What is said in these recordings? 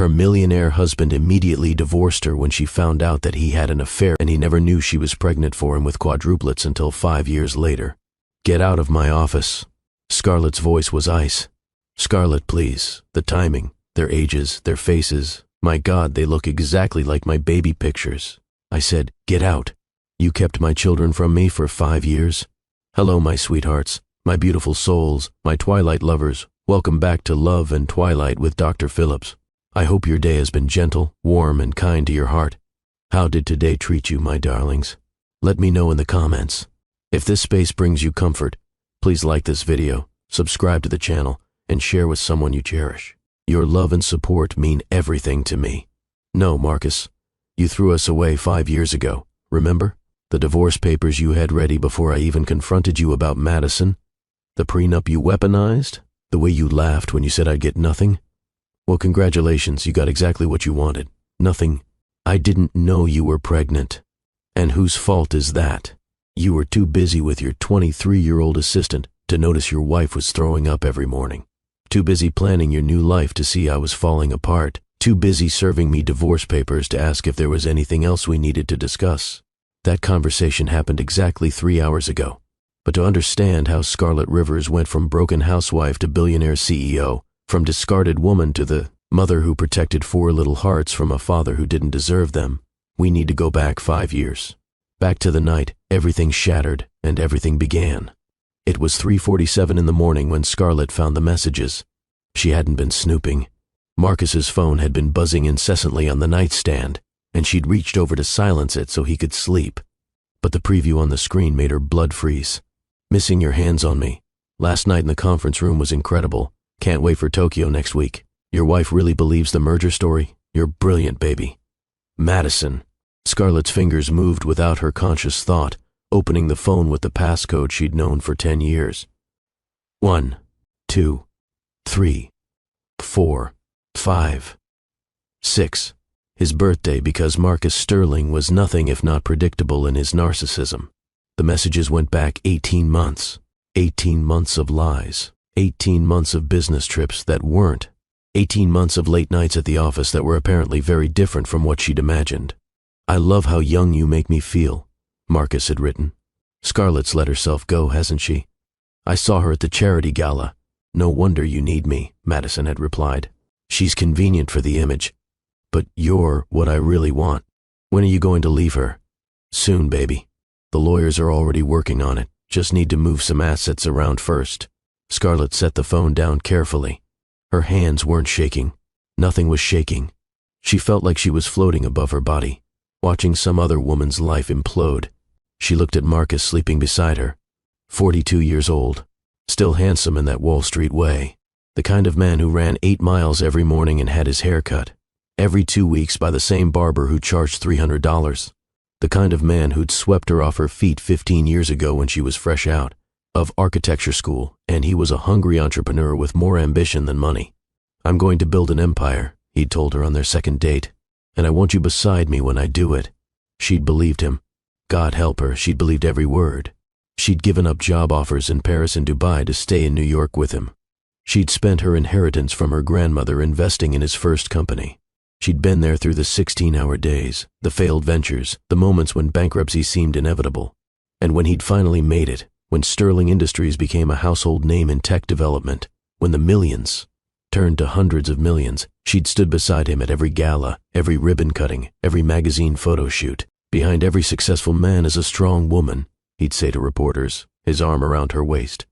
Her millionaire husband immediately divorced her when she found out that he had an affair, and he never knew she was pregnant for him with quadruplets until 5 years later. "Get out of my office." Scarlett's voice was ice. "Scarlett, please. The timing, their ages, their faces. My God, they look exactly like my baby pictures." I said, "Get out. You kept my children from me for 5 years. Hello, my sweethearts, my beautiful souls, my twilight lovers. Welcome back to Love and Twilight with Dr. Phillips. I hope your day has been gentle, warm, and kind to your heart. How did today treat you, my darlings? Let me know in the comments. If this space brings you comfort, please like this video, subscribe to the channel, and share with someone you cherish. Your love and support mean everything to me. No, Marcus, you threw us away 5 years ago, remember? The divorce papers you had ready before I even confronted you about Madison? The prenup you weaponized? The way you laughed when you said I'd get nothing? Well, congratulations, you got exactly what you wanted. Nothing. I didn't know you were pregnant. And whose fault is that? You were too busy with your 23-year-old assistant to notice your wife was throwing up every morning. Too busy planning your new life to see I was falling apart. Too busy serving me divorce papers to ask if there was anything else we needed to discuss. That conversation happened exactly 3 hours ago. But to understand how Scarlett Rivers went from broken housewife to billionaire CEO, from discarded woman to the mother who protected 4 little hearts from a father who didn't deserve them, we need to go back 5 years. Back to the night everything shattered and everything began. It was 3:47 in the morning when Scarlett found the messages. She hadn't been snooping. Marcus's phone had been buzzing incessantly on the nightstand, and she'd reached over to silence it so he could sleep. But the preview on the screen made her blood freeze. "Missing your hands on me. Last night in the conference room was incredible. Can't wait for Tokyo next week. Your wife really believes the merger story? You're brilliant, baby. Madison." Scarlett's fingers moved without her conscious thought, opening the phone with the passcode she'd known for 10 years. 1, 2, 3, 4, 5, 6. His birthday, because Marcus Sterling was nothing if not predictable in his narcissism. The messages went back 18 months. 18 months of lies. 18 months of business trips that weren't. 18 months of late nights at the office that were apparently very different from what she'd imagined. "I love how young you make me feel," Marcus had written. "Scarlett's let herself go, hasn't she? I saw her at the charity gala. No wonder you need me," Madison had replied. "She's convenient for the image. But you're what I really want. When are you going to leave her?" "Soon, baby. The lawyers are already working on it. Just need to move some assets around first." Scarlett set the phone down carefully. Her hands weren't shaking. Nothing was shaking. She felt like she was floating above her body, watching some other woman's life implode. She looked at Marcus sleeping beside her. 42 years old. Still handsome in that Wall Street way. The kind of man who ran 8 miles every morning and had his hair cut every 2 weeks by the same barber who charged $300. The kind of man who'd swept her off her feet 15 years ago when she was fresh out of architecture school, and he was a hungry entrepreneur with more ambition than money. "I'm going to build an empire," he'd told her on their second date, "and I want you beside me when I do it." She'd believed him. God help her, she'd believed every word. She'd given up job offers in Paris and Dubai to stay in New York with him. She'd spent her inheritance from her grandmother investing in his first company. She'd been there through the 16-hour days, the failed ventures, the moments when bankruptcy seemed inevitable. And when he'd finally made it, when Sterling Industries became a household name in tech development, when the millions turned to hundreds of millions, she'd stood beside him at every gala, every ribbon cutting, every magazine photo shoot. "Behind every successful man is a strong woman," he'd say to reporters, his arm around her waist.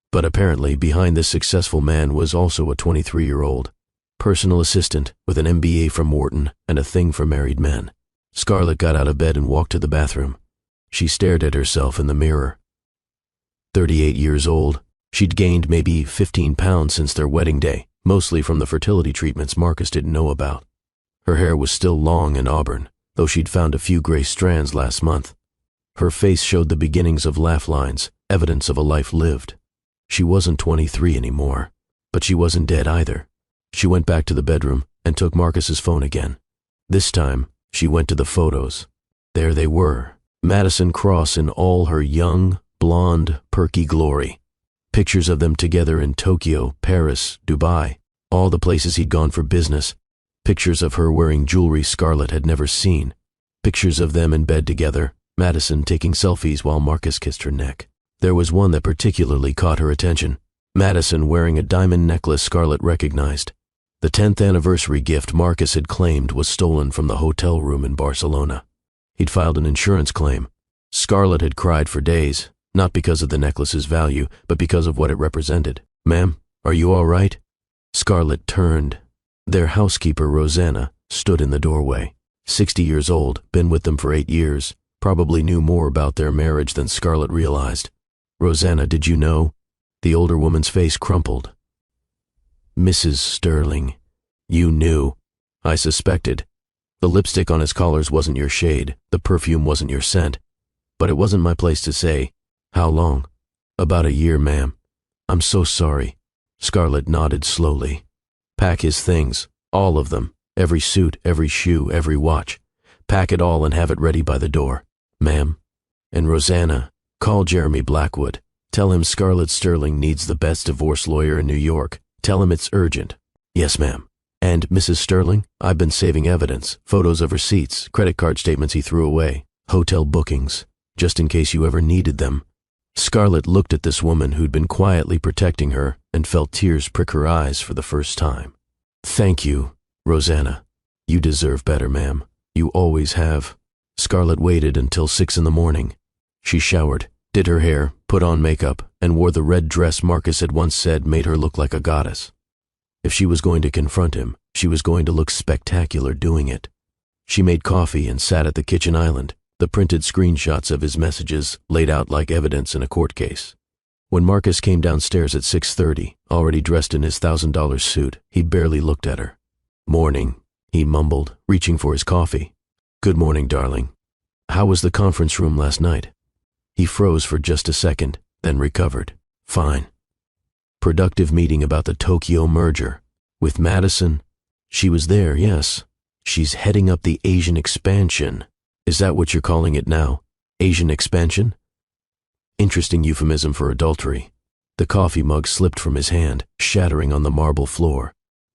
But apparently behind this successful man was also a 23-year-old personal assistant with an MBA from Wharton and a thing for married men. Scarlett got out of bed and walked to the bathroom. She stared at herself in the mirror. 38 years old, she'd gained maybe 15 pounds since their wedding day, mostly from the fertility treatments Marcus didn't know about. Her hair was still long and auburn, though she'd found a few gray strands last month. Her face showed the beginnings of laugh lines, evidence of a life lived. She wasn't 23 anymore, but she wasn't dead either. She went back to the bedroom and took Marcus's phone again. This time, she went to the photos. There they were, Madison Cross in all her young, blonde, perky glory. Pictures of them together in Tokyo, Paris, Dubai, all the places he'd gone for business. Pictures of her wearing jewelry Scarlett had never seen. Pictures of them in bed together, Madison taking selfies while Marcus kissed her neck. There was one that particularly caught her attention. Madison wearing a diamond necklace Scarlett recognized. The 10th anniversary gift Marcus had claimed was stolen from the hotel room in Barcelona. He'd filed an insurance claim. Scarlett had cried for days, not because of the necklace's value, but because of what it represented. "Ma'am, are you all right?" Scarlett turned. Their housekeeper, Rosanna, stood in the doorway. 60 years old, been with them for 8 years, probably knew more about their marriage than Scarlett realized. "Rosanna, did you know?" The older woman's face crumpled. "Mrs. Sterling, you knew. I suspected. The lipstick on his collars wasn't your shade, the perfume wasn't your scent. But it wasn't my place to say. How long?" "About a year, ma'am." "I'm so sorry." Scarlett nodded slowly. "Pack his things, all of them, every suit, every shoe, every watch. Pack it all and have it ready by the door, ma'am. And Rosanna, call Jeremy Blackwood. Tell him Scarlett Sterling needs the best divorce lawyer in New York. Tell him it's urgent." "Yes, ma'am." "And Mrs. Sterling, I've been saving evidence, photos of receipts, credit card statements he threw away, hotel bookings, just in case you ever needed them." Scarlett looked at this woman who'd been quietly protecting her and felt tears prick her eyes for the first time. "Thank you, Rosanna. You deserve better, ma'am. You always have." Scarlett waited until 6 in the morning. She showered, did her hair, put on makeup, and wore the red dress Marcus had once said made her look like a goddess. If she was going to confront him, she was going to look spectacular doing it. She made coffee and sat at the kitchen island, the printed screenshots of his messages laid out like evidence in a court case. When Marcus came downstairs at 6:30, already dressed in his $1,000 suit, he barely looked at her. "Morning," he mumbled, reaching for his coffee. "Good morning, darling. How was the conference room last night?" He froze for just a second, then recovered. "Fine. Productive meeting about the Tokyo merger. With Madison. She was there, yes. She's heading up the Asian expansion. Is that what you're calling it now? Asian expansion?" Interesting euphemism for adultery. The coffee mug slipped from his hand, shattering on the marble floor.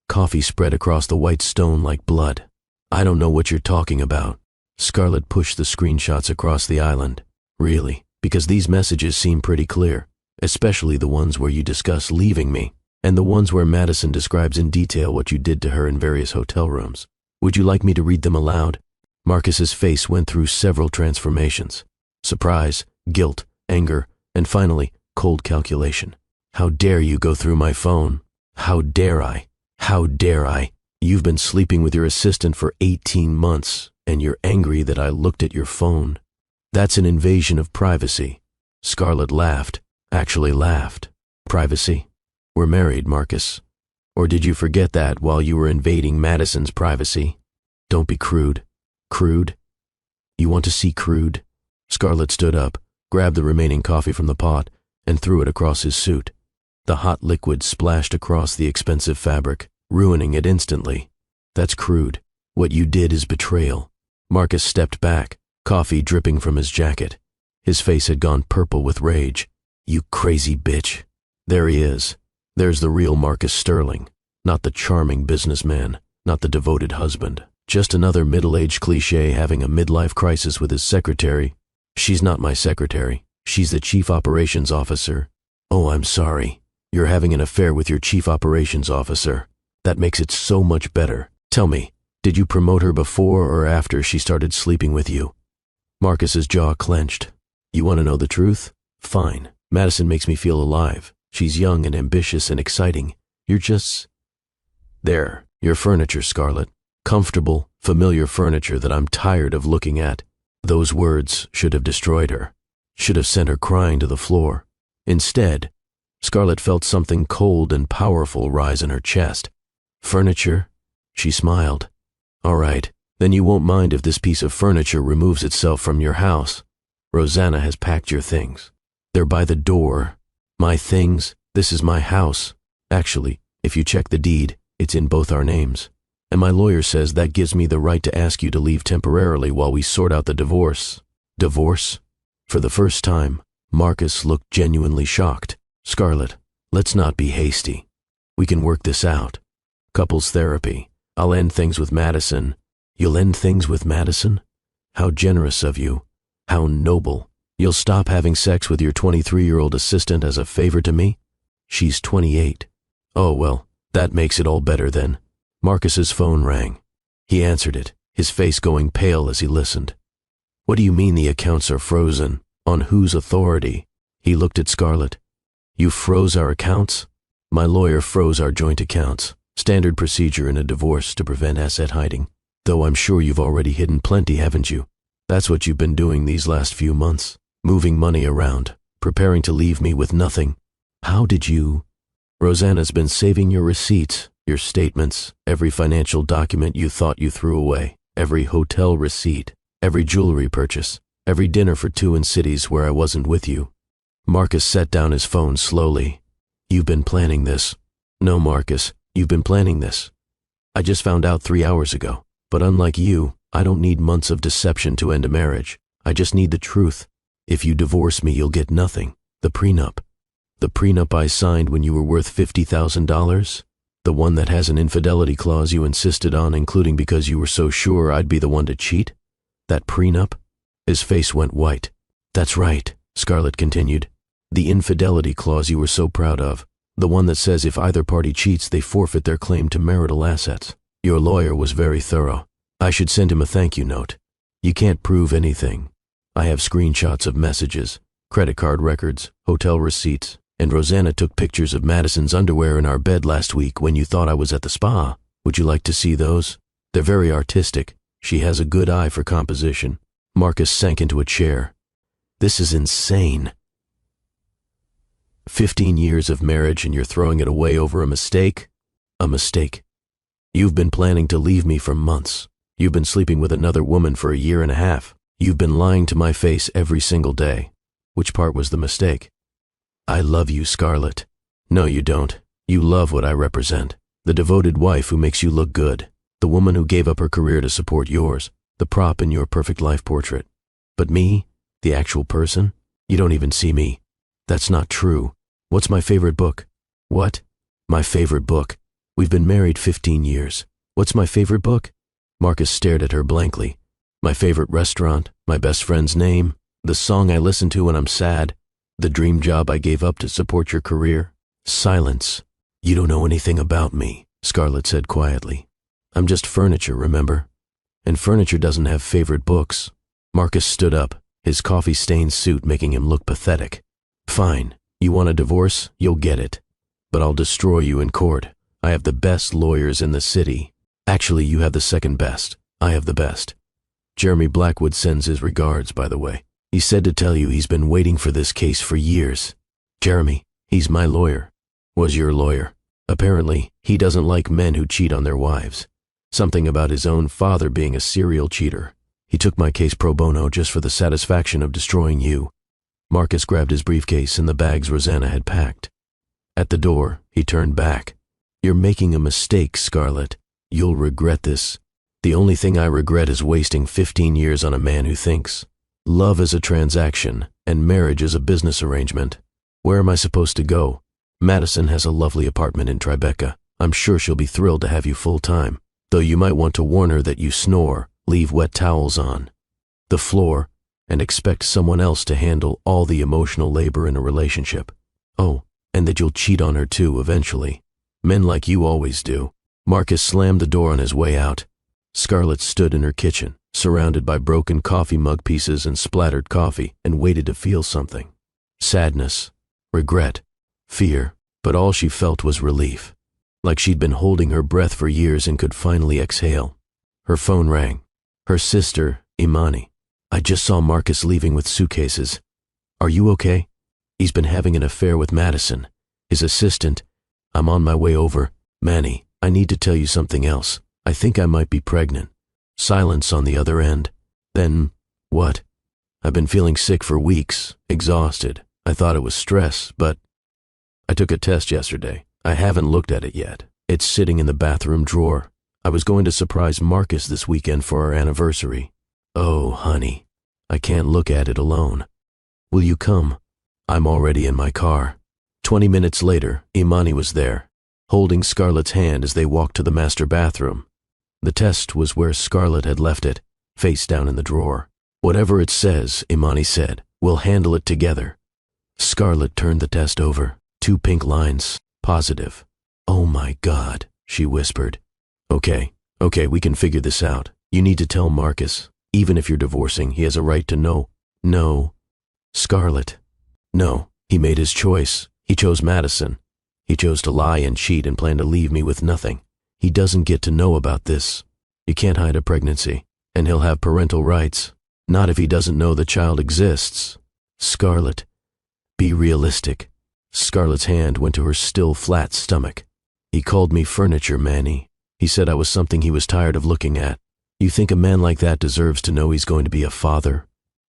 Coffee spread across the white stone like blood. "I don't know what you're talking about." Scarlett pushed the screenshots across the island. "Really? Because these messages seem pretty clear, especially the ones where you discuss leaving me, and the ones where Madison describes in detail what you did to her in various hotel rooms. Would you like me to read them aloud?" Marcus's face went through several transformations. Surprise, guilt, anger, and finally, cold calculation. "How dare you go through my phone? How dare I? How dare I? You've been sleeping with your assistant for 18 months, and you're angry that I looked at your phone. That's an invasion of privacy." Scarlett laughed, actually laughed. "Privacy? We're married, Marcus. Or did you forget that while you were invading Madison's privacy? Don't be crude. Crude? You want to see crude?" Scarlett stood up, grabbed the remaining coffee from the pot, and threw it across his suit. The hot liquid splashed across the expensive fabric, ruining it instantly. "That's crude. What you did is betrayal." Marcus stepped back, coffee dripping from his jacket. His face had gone purple with rage. "You crazy bitch." There he is. There's the real Marcus Sterling, not the charming businessman, not the devoted husband. Just another middle-aged cliché having a midlife crisis with his secretary. "She's not my secretary. She's the chief operations officer." "Oh, I'm sorry. You're having an affair with your chief operations officer. That makes it so much better. Tell me, did you promote her before or after she started sleeping with you?" Marcus's jaw clenched. "You want to know the truth? Fine. Madison makes me feel alive. She's young and ambitious and exciting. You're just... There, your furniture, Scarlett. Comfortable, familiar furniture that I'm tired of looking at." Those words should have destroyed her, should have sent her crying to the floor. Instead, Scarlett felt something cold and powerful rise in her chest. "Furniture?" She smiled. "All right, then you won't mind if this piece of furniture removes itself from your house. Rosanna has packed your things. They're by the door. My things? This is my house. Actually, if you check the deed, it's in both our names. And my lawyer says that gives me the right to ask you to leave temporarily while we sort out the divorce." "Divorce?" For the first time, Marcus looked genuinely shocked. "Scarlett, let's not be hasty. We can work this out. Couples therapy. I'll end things with Madison. You'll end things with Madison? How generous of you. How noble. You'll stop having sex with your 23-year-old assistant as a favor to me? She's 28. Oh, well, that makes it all better then. Marcus's phone rang. He answered it, his face going pale as he listened. What do you mean the accounts are frozen? On whose authority? He looked at Scarlett. You froze our accounts? My lawyer froze our joint accounts. Standard procedure in a divorce to prevent asset hiding. Though I'm sure you've already hidden plenty, haven't you? That's what you've been doing these last few months. Moving money around, preparing to leave me with nothing. How did you? Rosanna's been saving your receipts, your statements, every financial document you thought you threw away, every hotel receipt, every jewelry purchase, every dinner for two in cities where I wasn't with you. Marcus set down his phone slowly. You've been planning this. No, Marcus, you've been planning this. I just found out 3 hours ago, but unlike you, I don't need months of deception to end a marriage. I just need the truth. If you divorce me, you'll get nothing. The prenup. The prenup I signed when you were worth $50,000? The one that has an infidelity clause you insisted on, including because you were so sure I'd be the one to cheat? That prenup? His face went white. That's right, Scarlett continued. The infidelity clause you were so proud of. The one that says if either party cheats, they forfeit their claim to marital assets. Your lawyer was very thorough. I should send him a thank you note. You can't prove anything. I have screenshots of messages, credit card records, hotel receipts, and Rosanna took pictures of Madison's underwear in our bed last week when you thought I was at the spa. Would you like to see those? They're very artistic. She has a good eye for composition. Marcus sank into a chair. This is insane. 15 years of marriage and you're throwing it away over a mistake? A mistake. You've been planning to leave me for months. You've been sleeping with another woman for 1.5 years. You've been lying to my face every single day. Which part was the mistake? I love you, Scarlett. No, you don't. You love what I represent. The devoted wife who makes you look good. The woman who gave up her career to support yours. The prop in your perfect life portrait. But me, the actual person, you don't even see me. That's not true. What's my favorite book? What? My favorite book. We've been married 15 years. What's my favorite book? Marcus stared at her blankly. My favorite restaurant, my best friend's name, the song I listen to when I'm sad, the dream job I gave up to support your career. Silence. You don't know anything about me, Scarlett said quietly. I'm just furniture, remember? And furniture doesn't have favorite books. Marcus stood up, his coffee-stained suit making him look pathetic. Fine. You want a divorce? You'll get it. But I'll destroy you in court. I have the best lawyers in the city. Actually, you have the second best. I have the best. Jeremy Blackwood sends his regards, by the way. He said to tell you he's been waiting for this case for years. Jeremy, he's my lawyer. Was your lawyer. Apparently, he doesn't like men who cheat on their wives. Something about his own father being a serial cheater. He took my case pro bono just for the satisfaction of destroying you. Marcus grabbed his briefcase and the bags Rosanna had packed. At the door, he turned back. You're making a mistake, Scarlett. You'll regret this. The only thing I regret is wasting 15 years on a man who thinks. Love is a transaction, and marriage is a business arrangement. Where am I supposed to go? Madison has a lovely apartment in Tribeca. I'm sure she'll be thrilled to have you full-time, though you might want to warn her that you snore, leave wet towels on the floor, and expect someone else to handle all the emotional labor in a relationship. Oh, and that you'll cheat on her too eventually. Men like you always do. Marcus slammed the door on his way out. Scarlett stood in her kitchen, surrounded by broken coffee mug pieces and splattered coffee, and waited to feel something. Sadness, regret, fear, but all she felt was relief. Like she'd been holding her breath for years and could finally exhale. Her phone rang. Her sister, Imani. I just saw Marcus leaving with suitcases. Are you okay? He's been having an affair with Madison, his assistant. I'm on my way over. Manny, I need to tell you something else. I think I might be pregnant. Silence on the other end. Then, what? I've been feeling sick for weeks, exhausted. I thought it was stress, but I took a test yesterday. I haven't looked at it yet. It's sitting in the bathroom drawer. I was going to surprise Marcus this weekend for our anniversary. Oh, honey, I can't look at it alone. Will you come? I'm already in my car. 20 minutes later, Imani was there, holding Scarlett's hand as they walked to the master bathroom. The test was where Scarlett had left it, face down in the drawer. Whatever it says, Imani said, we'll handle it together. Scarlett turned the test over. 2 pink lines, positive. Oh my God, she whispered. Okay, we can figure this out. You need to tell Marcus. Even if you're divorcing, he has a right to know. No. Scarlett. No, he made his choice. He chose Madison. He chose to lie and cheat and plan to leave me with nothing. He doesn't get to know about this. You can't hide a pregnancy, and he'll have parental rights. Not if he doesn't know the child exists. Scarlett, be realistic. Scarlett's hand went to her still flat stomach. He called me furniture, Manny. He said I was something he was tired of looking at. You think a man like that deserves to know he's going to be a father?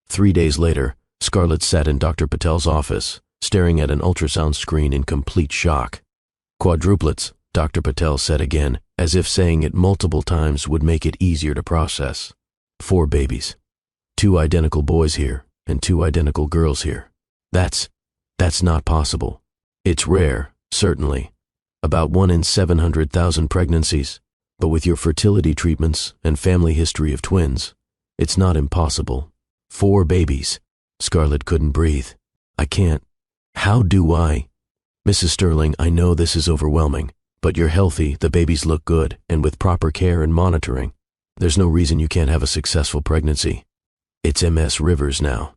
3 days later, Scarlett sat in Dr. Patel's office, staring at an ultrasound screen in complete shock. Quadruplets, Dr. Patel said again, as if saying it multiple times would make it easier to process. 4 babies. 2 identical boys here, and 2 identical girls here. That's not possible. It's rare, certainly. About 1 in 700,000 pregnancies. But with your fertility treatments and family history of twins, it's not impossible. 4 babies. Scarlett couldn't breathe. I can't. How do I? Mrs. Sterling, I know this is overwhelming, but you're healthy, the babies look good, and with proper care and monitoring, there's no reason you can't have a successful pregnancy. It's MS Rivers now.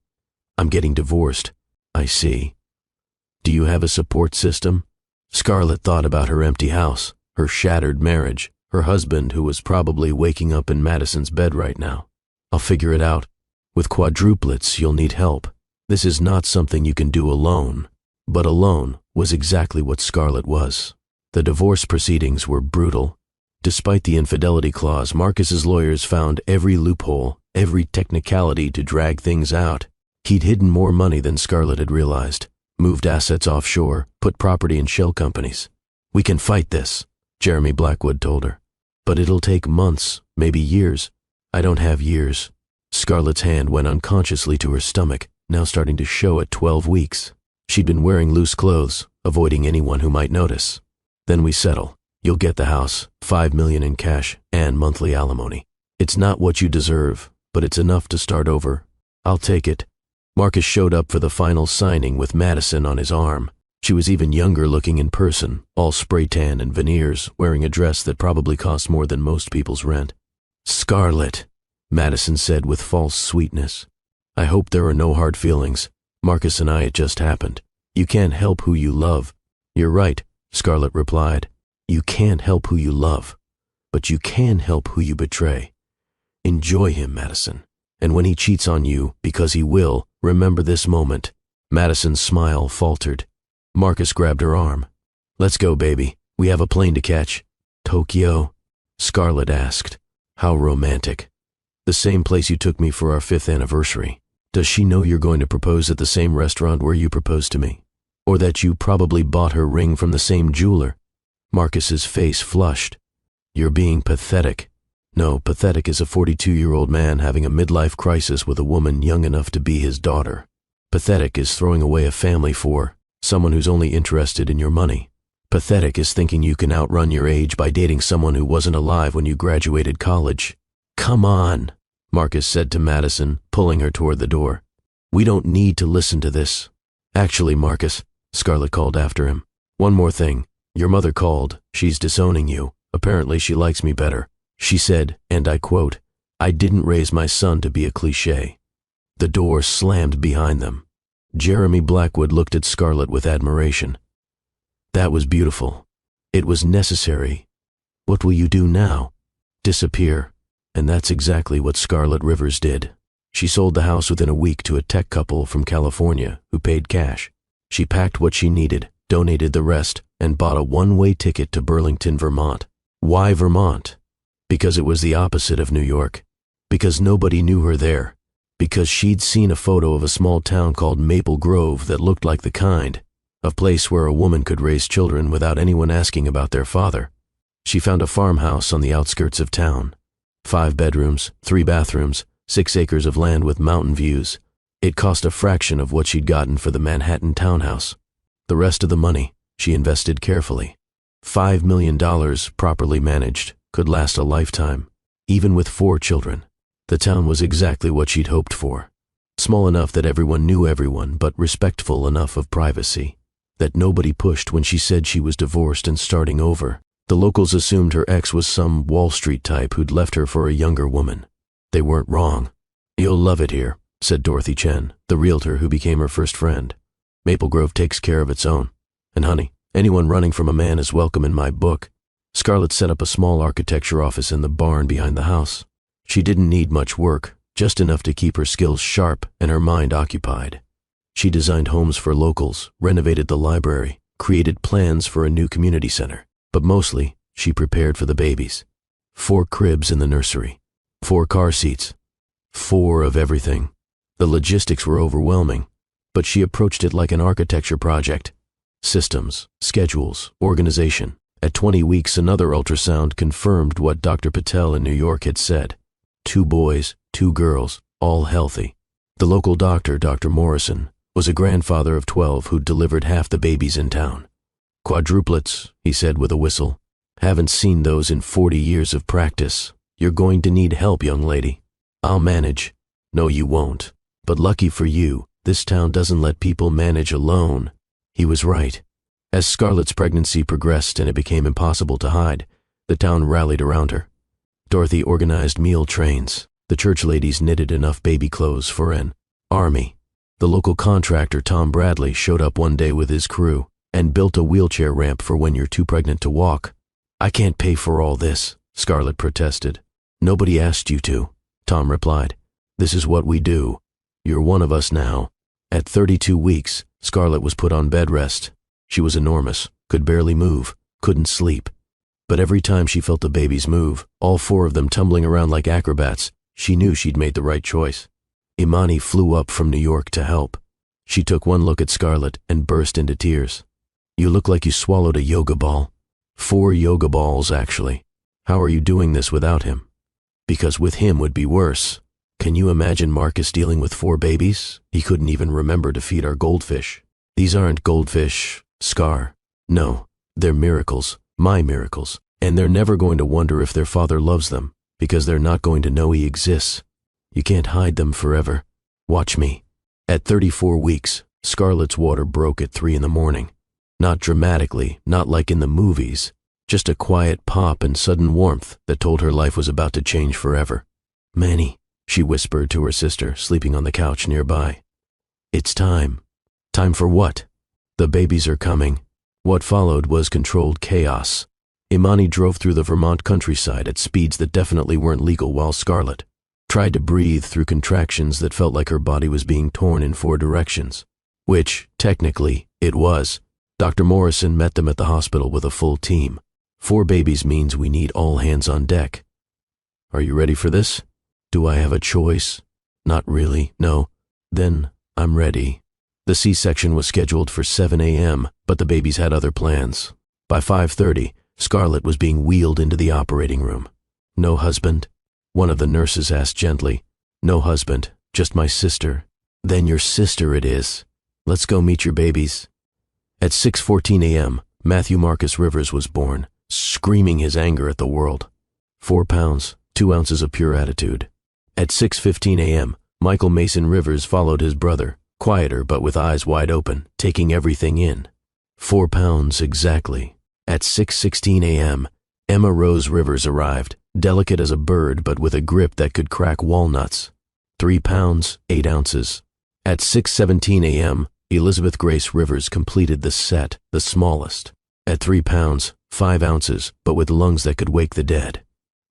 I'm getting divorced. I see. Do you have a support system? Scarlett thought about her empty house, her shattered marriage, her husband who was probably waking up in Madison's bed right now. I'll figure it out. With quadruplets, you'll need help. This is not something you can do alone. But alone was exactly what Scarlett was. The divorce proceedings were brutal. Despite the infidelity clause, Marcus's lawyers found every loophole, every technicality to drag things out. He'd hidden more money than Scarlett had realized, moved assets offshore, put property in shell companies. We can fight this, Jeremy Blackwood told her. But it'll take months, maybe years. I don't have years. Scarlett's hand went unconsciously to her stomach, now starting to show at 12 weeks. She'd been wearing loose clothes, avoiding anyone who might notice. Then we settle. You'll get the house, $5 million in cash, and monthly alimony. It's not what you deserve, but it's enough to start over. I'll take it. Marcus showed up for the final signing with Madison on his arm. She was even younger looking in person, all spray tan and veneers, wearing a dress that probably cost more than most people's rent. Scarlett, Madison said with false sweetness. I hope there are no hard feelings. Marcus and I, it just happened. You can't help who you love. You're right, Scarlett replied. You can't help who you love, but you can help who you betray. Enjoy him, Madison. And when he cheats on you, because he will, remember this moment. Madison's smile faltered. Marcus grabbed her arm. Let's go, baby. We have a plane to catch. Tokyo? Scarlett asked. How romantic. The same place you took me for our 5th anniversary. Does she know you're going to propose at the same restaurant where you proposed to me? Or that you probably bought her ring from the same jeweler? Marcus's face flushed. You're being pathetic. No, pathetic is a 42-year-old man having a midlife crisis with a woman young enough to be his daughter. Pathetic is throwing away a family for someone who's only interested in your money. Pathetic is thinking you can outrun your age by dating someone who wasn't alive when you graduated college. Come on, Marcus said to Madison, pulling her toward the door. We don't need to listen to this. Actually, Marcus, Scarlett called after him. One more thing. Your mother called. She's disowning you. Apparently she likes me better. She said, and I quote, I didn't raise my son to be a cliché. The door slammed behind them. Jeremy Blackwood looked at Scarlett with admiration. That was beautiful. It was necessary. What will you do now? Disappear. And that's exactly what Scarlett Rivers did. She sold the house within a week to a tech couple from California who paid cash. She packed what she needed, donated the rest, and bought a one-way ticket to Burlington, Vermont. Why Vermont? Because it was the opposite of New York. Because nobody knew her there. Because she'd seen a photo of a small town called Maple Grove that looked like the kind, a place where a woman could raise children without anyone asking about their father. She found a farmhouse on the outskirts of town. 5 bedrooms, 3 bathrooms, 6 acres of land with mountain views. It cost a fraction of what she'd gotten for the Manhattan townhouse. The rest of the money she invested carefully. $5 million properly managed, could last a lifetime. Even with 4 children, the town was exactly what she'd hoped for. Small enough that everyone knew everyone, but respectful enough of privacy that nobody pushed when she said she was divorced and starting over. The locals assumed her ex was some Wall Street type who'd left her for a younger woman. They weren't wrong. "You'll love it here," said Dorothy Chen, the realtor who became her first friend. "Maple Grove takes care of its own. And honey, anyone running from a man is welcome in my book." Scarlett set up a small architecture office in the barn behind the house. She didn't need much work, just enough to keep her skills sharp and her mind occupied. She designed homes for locals, renovated the library, created plans for a new community center. But mostly, she prepared for the babies. 4 cribs in the nursery, 4 car seats, 4 of everything. The logistics were overwhelming, but she approached it like an architecture project. Systems, schedules, organization. At 20 weeks, another ultrasound confirmed what Dr. Patel in New York had said. 2 boys, 2 girls, all healthy. The local doctor, Dr. Morrison, was a grandfather of 12 who'd delivered half the babies in town. "Quadruplets," he said with a whistle. "Haven't seen those in 40 years of practice. You're going to need help, young lady." "I'll manage." "No, you won't. But lucky for you, this town doesn't let people manage alone." He was right. As Scarlett's pregnancy progressed and it became impossible to hide, the town rallied around her. Dorothy organized meal trains. The church ladies knitted enough baby clothes for an army. The local contractor, Tom Bradley, showed up one day with his crew and built a wheelchair ramp for when you're too pregnant to walk. "I can't pay for all this," Scarlett protested. "Nobody asked you to," Tom replied. "This is what we do. You're one of us now." At 32 weeks, Scarlett was put on bed rest. She was enormous, could barely move, couldn't sleep. But every time she felt the babies move, all 4 of them tumbling around like acrobats, she knew she'd made the right choice. Imani flew up from New York to help. She took one look at Scarlett and burst into tears. "You look like you swallowed a yoga ball." 4 yoga balls, actually. "How are you doing this without him?" "Because with him would be worse. Can you imagine Marcus dealing with 4 babies? He couldn't even remember to feed our goldfish." "These aren't goldfish, Scar. No, they're miracles, my miracles. And they're never going to wonder if their father loves them, because they're not going to know he exists. You can't hide them forever. Watch me." At 34 weeks, Scarlett's water broke at 3 in the morning. Not dramatically, not like in the movies, just a quiet pop and sudden warmth that told her life was about to change forever. "Manny," she whispered to her sister, sleeping on the couch nearby. "It's time." "Time for what?" "The babies are coming." What followed was controlled chaos. Imani drove through the Vermont countryside at speeds that definitely weren't legal, while Scarlett tried to breathe through contractions that felt like her body was being torn in 4 directions. Which, technically, it was. Dr. Morrison met them at the hospital with a full team. 4 babies means we need all hands on deck. "Are you ready for this?" "Do I have a choice?" "Not really, no." "Then I'm ready." The C-section was scheduled for 7 a.m., but the babies had other plans. By 5:30, Scarlett was being wheeled into the operating room. "No husband?" One of the nurses asked gently. "No husband, just my sister." "Then your sister it is. Let's go meet your babies." At 6:14 a.m., Matthew Marcus Rivers was born, screaming his anger at the world. 4 pounds, 2 ounces of pure attitude. At 6:15 a.m., Michael Mason Rivers followed his brother, quieter but with eyes wide open, taking everything in. 4 pounds exactly. At 6:16 a.m., Emma Rose Rivers arrived, delicate as a bird but with a grip that could crack walnuts. 3 pounds, 8 ounces. At 6:17 a.m., Elizabeth Grace Rivers completed the set, the smallest. At 3 pounds, 5 ounces, but with lungs that could wake the dead.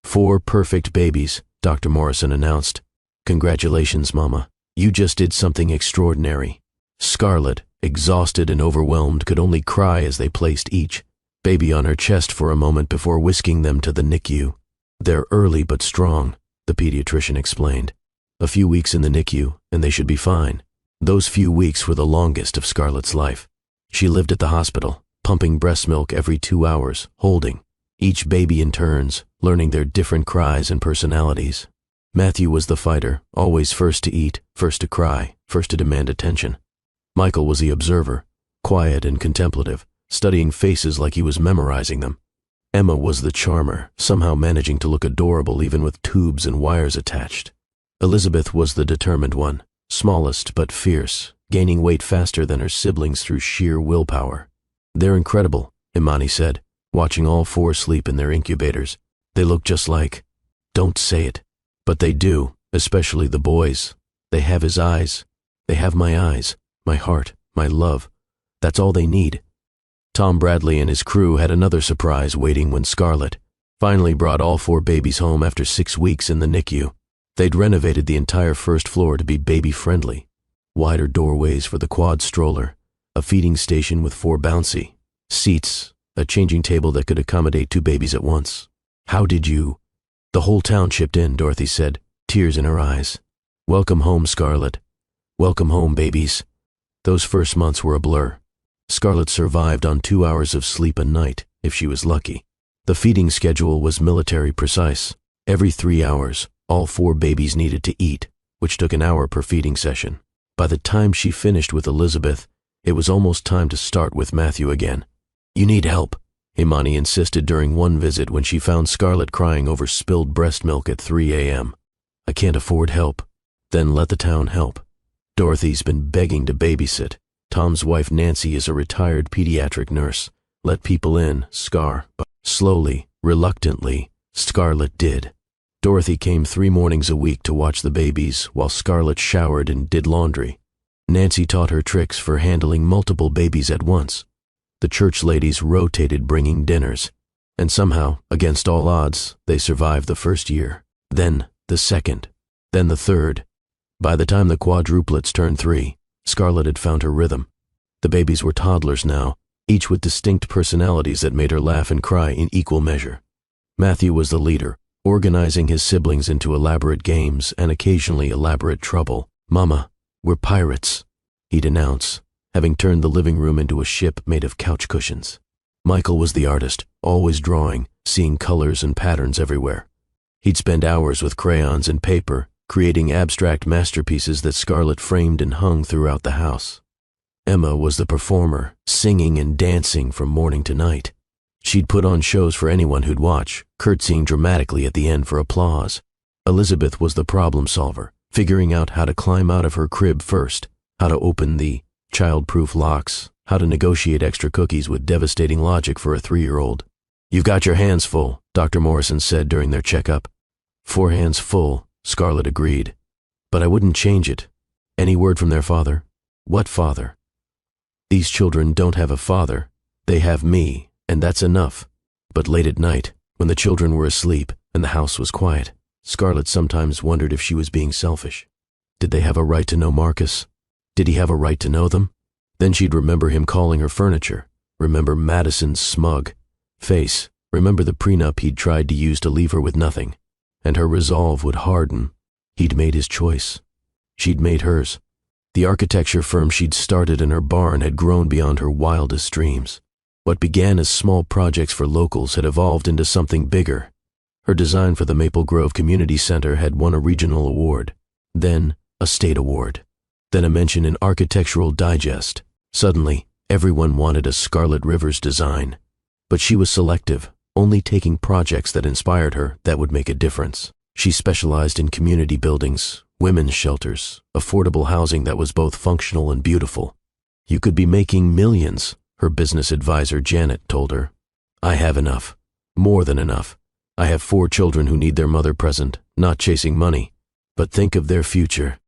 4 perfect babies, Dr. Morrison announced. "Congratulations, Mama. You just did something extraordinary." Scarlett, exhausted and overwhelmed, could only cry as they placed each baby on her chest for a moment before whisking them to the NICU. "They're early but strong," the pediatrician explained. "A few weeks in the NICU, and they should be fine." Those few weeks were the longest of Scarlett's life. She lived at the hospital, pumping breast milk every 2 hours, holding each baby in turns, learning their different cries and personalities. Matthew was the fighter, always first to eat, first to cry, first to demand attention. Michael was the observer, quiet and contemplative, studying faces like he was memorizing them. Emma was the charmer, somehow managing to look adorable even with tubes and wires attached. Elizabeth was the determined one, smallest but fierce, gaining weight faster than her siblings through sheer willpower. "They're incredible," Imani said, watching all four sleep in their incubators. "They look just like—" "Don't say it." "But they do, especially the boys. They have his eyes. They have my eyes, my heart, my love. That's all they need." Tom Bradley and his crew had another surprise waiting when Scarlett finally brought all four babies home after 6 weeks in the NICU. They'd renovated the entire first floor to be baby-friendly. Wider doorways for the quad stroller, a feeding station with 4 bouncy seats, a changing table that could accommodate 2 babies at once. "How did you—" "The whole town chipped in," Dorothy said, tears in her eyes. "Welcome home, Scarlett. Welcome home, babies." Those first months were a blur. Scarlett survived on 2 hours of sleep a night, if she was lucky. The feeding schedule was military precise. Every 3 hours, all 4 babies needed to eat, which took an hour per feeding session. By the time she finished with Elizabeth, it was almost time to start with Matthew again. "You need help," Imani insisted during one visit when she found Scarlett crying over spilled breast milk at 3 a.m. "I can't afford help." "Then let the town help. Dorothy's been begging to babysit. Tom's wife Nancy is a retired pediatric nurse. Let people in, Scar." But slowly, reluctantly, Scarlett did. Dorothy came 3 mornings a week to watch the babies while Scarlett showered and did laundry. Nancy taught her tricks for handling multiple babies at once. The church ladies rotated bringing dinners, and somehow, against all odds, they survived the first year. Then the second, then the third. By the time the quadruplets turned 3, Scarlett had found her rhythm. The babies were toddlers now, each with distinct personalities that made her laugh and cry in equal measure. Matthew was the leader, organizing his siblings into elaborate games and occasionally elaborate trouble. "Mama, we're pirates," he'd announce, having turned the living room into a ship made of couch cushions. Michael was the artist, always drawing, seeing colors and patterns everywhere. He'd spend hours with crayons and paper, creating abstract masterpieces that Scarlett framed and hung throughout the house. Emma was the performer, singing and dancing from morning to night. She'd put on shows for anyone who'd watch, curtsying dramatically at the end for applause. Elizabeth was the problem solver, figuring out how to climb out of her crib first, how to open the child-proof locks, how to negotiate extra cookies with devastating logic for a 3-year-old. "You've got your hands full," Dr. Morrison said during their checkup. "4 hands full," Scarlett agreed. "But I wouldn't change it." "Any word from their father?" "What father?" "These children don't have a father. They have me, and that's enough." But late at night, when the children were asleep and the house was quiet, Scarlett sometimes wondered if she was being selfish. Did they have a right to know Marcus? Did he have a right to know them? Then she'd remember him calling her furniture, remember Madison's smug face, remember the prenup he'd tried to use to leave her with nothing, and her resolve would harden. He'd made his choice. She'd made hers. The architecture firm she'd started in her barn had grown beyond her wildest dreams. What began as small projects for locals had evolved into something bigger. Her design for the Maple Grove Community Center had won a regional award, then a state award, then a mention in Architectural Digest. Suddenly, everyone wanted a Scarlett Rivers design. But she was selective, only taking projects that inspired her that would make a difference. She specialized in community buildings, women's shelters, affordable housing that was both functional and beautiful. "You could be making millions," her business advisor Janet told her. "I have enough. More than enough. I have 4 children who need their mother present, not chasing money. But think of their future."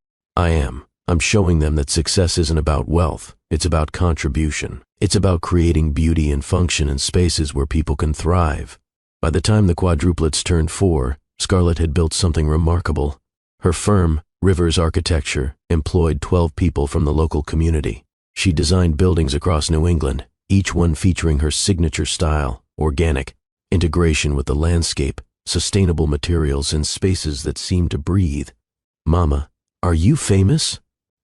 I'm showing them that success isn't about wealth, it's about contribution. It's about creating beauty and function in spaces where people can thrive. By the time the quadruplets turned 4, Scarlett had built something remarkable. Her firm, Rivers Architecture, employed 12 people from the local community. She designed buildings across New England, each one featuring her signature style, organic, integration with the landscape, sustainable materials, and spaces that seemed to breathe. "Mama, are you famous?"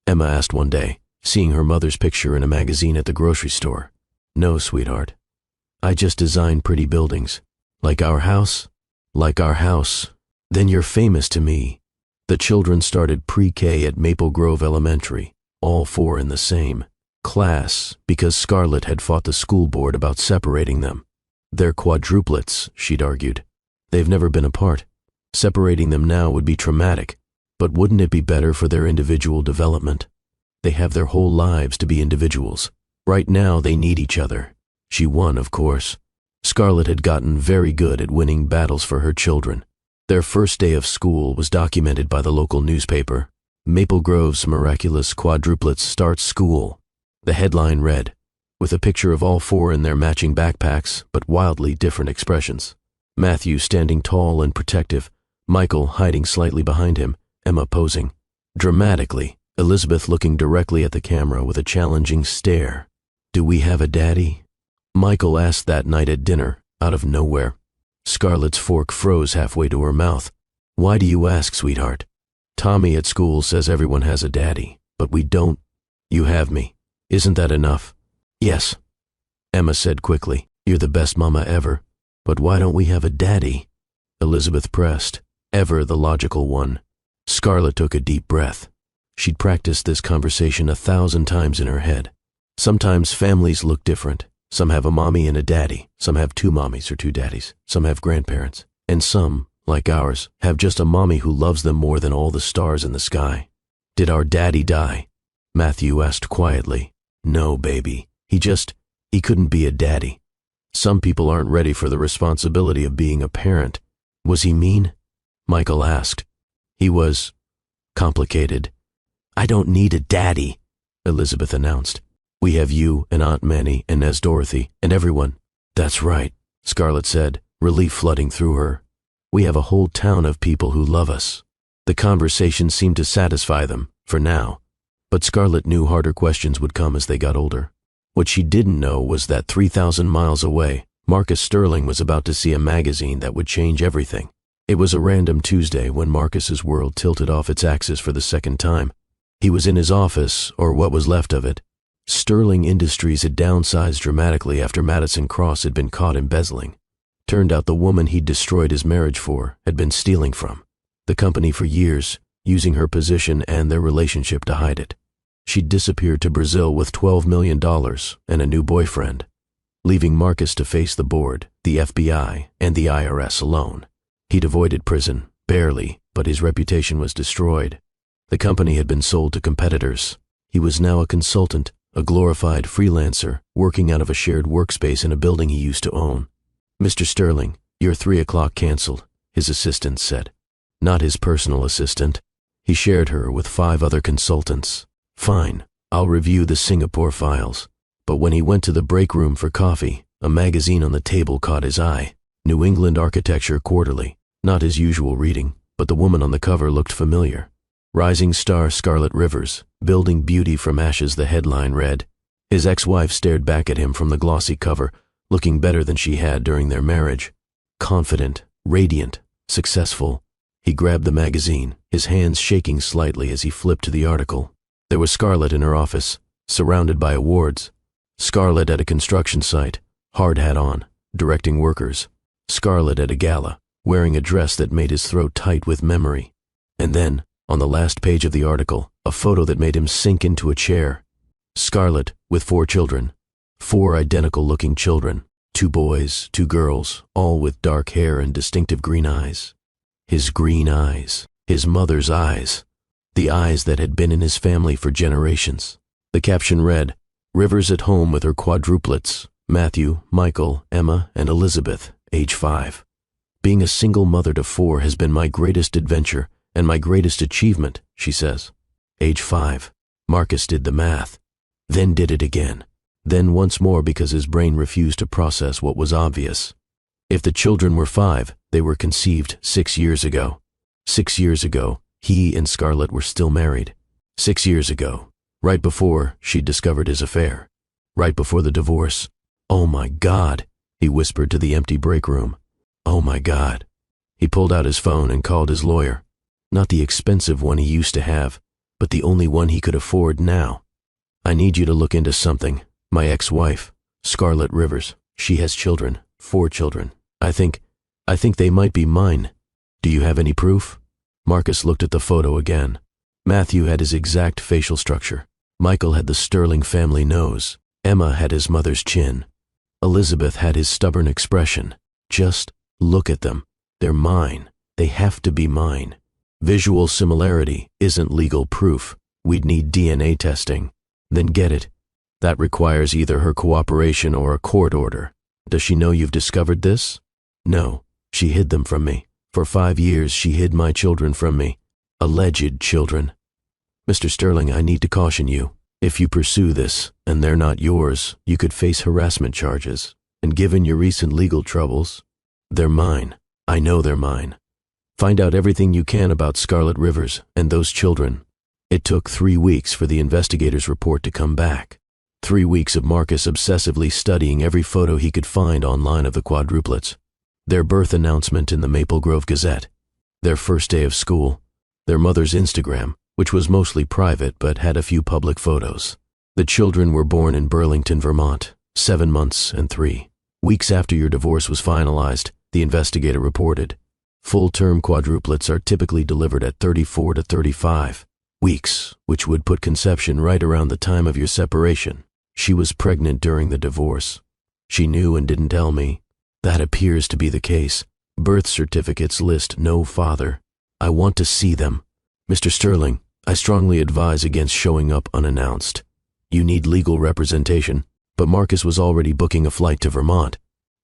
Emma asked one day, seeing her mother's picture in a magazine at the grocery store. "No, sweetheart. I just design pretty buildings. Like our house? Like our house. Then you're famous to me." The children started pre-K at Maple Grove Elementary, all 4 in the same class, because Scarlett had fought the school board about separating them. They're quadruplets, she'd argued. They've never been apart. Separating them now would be traumatic, but wouldn't it be better for their individual development? They have their whole lives to be individuals. Right now they need each other. She won, of course. Scarlett had gotten very good at winning battles for her children. Their first day of school was documented by the local newspaper. Maple Grove's miraculous quadruplets start school. The headline read, with a picture of all four in their matching backpacks, but wildly different expressions. Matthew standing tall and protective, Michael hiding slightly behind him, Emma posing. Dramatically, Elizabeth looking directly at the camera with a challenging stare. "Do we have a daddy?" Michael asked that night at dinner, out of nowhere. Scarlett's fork froze halfway to her mouth. "Why do you ask, sweetheart? Tommy at school says everyone has a daddy, but we don't. You have me. Isn't that enough?" "Yes," Emma said quickly. "You're the best mama ever. But why don't we have a daddy?" Elizabeth pressed, ever the logical one. Scarlett took a deep breath. She'd practiced this conversation 1,000 times in her head. Sometimes families look different. Some have a mommy and a daddy. Some have two mommies or two daddies. Some have grandparents. And some, like ours, have just a mommy who loves them more than all the stars in the sky. "Did our daddy die?" Matthew asked quietly. "No, baby. He couldn't be a daddy. Some people aren't ready for the responsibility of being a parent." "Was he mean?" Michael asked. "He was complicated." "I don't need a daddy," Elizabeth announced. "We have you and Aunt Manny and Nez Dorothy and everyone." "That's right," Scarlett said, relief flooding through her. "We have a whole town of people who love us." The conversation seemed to satisfy them, for now. But Scarlett knew harder questions would come as they got older. What she didn't know was that 3,000 miles away, Marcus Sterling was about to see a magazine that would change everything. It was a random Tuesday when Marcus's world tilted off its axis for the second time. He was in his office, or what was left of it. Sterling Industries had downsized dramatically after Madison Cross had been caught embezzling. Turned out the woman he'd destroyed his marriage for had been stealing from the company for years, using her position and their relationship to hide it. She'd disappeared to Brazil with $12 million and a new boyfriend, leaving Marcus to face the board, the FBI, and the IRS alone. He'd avoided prison, barely, but his reputation was destroyed. The company had been sold to competitors. He was now a consultant, a glorified freelancer, working out of a shared workspace in a building he used to own. "Mr. Sterling, your 3 o'clock canceled," his assistant said. Not his personal assistant. He shared her with 5 other consultants. "Fine, I'll review the Singapore files." But when he went to the break room for coffee, a magazine on the table caught his eye. New England Architecture Quarterly. Not his usual reading, but the woman on the cover looked familiar. Rising star Scarlett Rivers, building beauty from ashes, the headline read. His ex-wife stared back at him from the glossy cover, looking better than she had during their marriage. Confident, radiant, successful. He grabbed the magazine, his hands shaking slightly as he flipped to the article. There was Scarlett in her office, surrounded by awards. Scarlett at a construction site, hard hat on, directing workers. Scarlett at a gala, wearing a dress that made his throat tight with memory. And then, on the last page of the article, a photo that made him sink into a chair. Scarlett with 4 children. 4 identical-looking children. 2 boys, 2 girls, all with dark hair and distinctive green eyes. His green eyes. His mother's eyes. The eyes that had been in his family for generations. The caption read, Rivers at home with her quadruplets, Matthew, Michael, Emma, and Elizabeth, age 5. Being a single mother to 4 has been my greatest adventure and my greatest achievement, she says. Age 5. Marcus did the math. Then did it again. Then once more because his brain refused to process what was obvious. If the children were 5, they were conceived 6 years ago. 6 years ago, he and Scarlett were still married. 6 years ago, right before she'd discovered his affair. Right before the divorce. Oh my God, he whispered to the empty break room. Oh my God. He pulled out his phone and called his lawyer. Not the expensive one he used to have, but the only one he could afford now. I need you to look into something. My ex-wife, Scarlett Rivers, she has children, 4 children. I think they might be mine. Do you have any proof? Marcus looked at the photo again. Matthew had his exact facial structure. Michael had the Sterling family nose. Emma had his mother's chin. Elizabeth had his stubborn expression. Just look at them. They're mine. They have to be mine. Visual similarity isn't legal proof. We'd need DNA testing. Then get it. That requires either her cooperation or a court order. Does she know you've discovered this? No. She hid them from me. For 5 years, she hid my children from me. Alleged children. Mr. Sterling, I need to caution you. If you pursue this, and they're not yours, you could face harassment charges. And given your recent legal troubles, they're mine. I know they're mine. Find out everything you can about Scarlet Rivers and those children. It took 3 weeks for the investigator's report to come back. 3 weeks of Marcus obsessively studying every photo he could find online of the quadruplets. Their birth announcement in the Maple Grove Gazette. Their first day of school. Their mother's Instagram, which was mostly private but had a few public photos. The children were born in Burlington, Vermont, 7 months and 3 weeks after your divorce was finalized, the investigator reported. Full-term quadruplets are typically delivered at 34 to 35 weeks, which would put conception right around the time of your separation. She was pregnant during the divorce. She knew and didn't tell me. That appears to be the case. Birth certificates list no father. I want to see them. Mr. Sterling, I strongly advise against showing up unannounced. You need legal representation, but Marcus was already booking a flight to Vermont.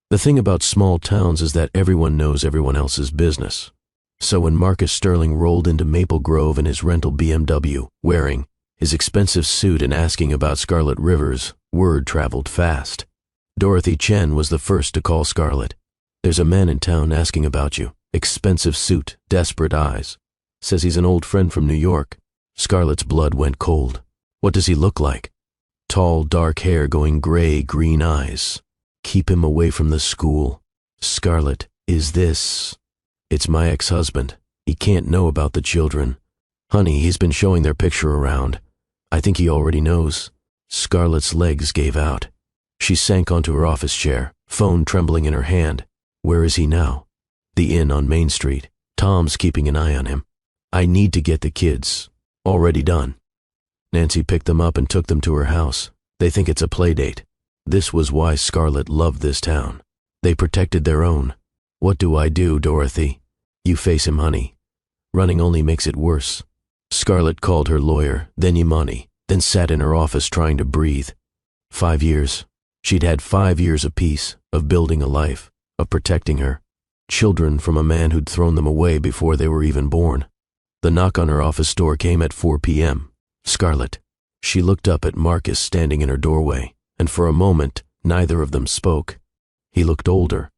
The thing about small towns is that everyone knows everyone else's business. So when Marcus Sterling rolled into Maple Grove in his rental BMW, wearing his expensive suit and asking about Scarlet Rivers, word traveled fast. Dorothy Chen was the first to call Scarlet. There's a man in town asking about you. Expensive suit, desperate eyes. Says he's an old friend from New York. Scarlet's blood went cold. What does he look like? Tall, dark hair going gray, green eyes. Keep him away from the school. Scarlet, is this? It's my ex-husband. He can't know about the children. Honey, he's been showing their picture around. I think he already knows. Scarlet's legs gave out. She sank onto her office chair, phone trembling in her hand. Where is he now? The inn on Main Street. Tom's keeping an eye on him. I need to get the kids. Already done. Nancy picked them up and took them to her house. They think it's a play date. This was why Scarlet loved this town. They protected their own. What do I do, Dorothy? You face him, honey. Running only makes it worse. Scarlet called her lawyer, then Imani, then sat in her office trying to breathe. 5 years. She'd had 5 years of peace, of building a life, of protecting her. Children from a man who'd thrown them away before they were even born. The knock on her office door came at 4 p.m. Scarlet. She looked up at Marcus standing in her doorway, and for a moment, neither of them spoke. He looked older,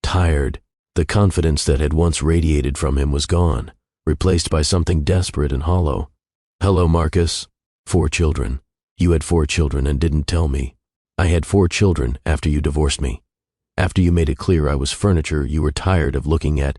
tired. The confidence that had once radiated from him was gone, replaced by something desperate and hollow. Hello, Marcus. 4 children. You had 4 children and didn't tell me. I had 4 children after you divorced me. After you made it clear I was furniture, you were tired of looking at.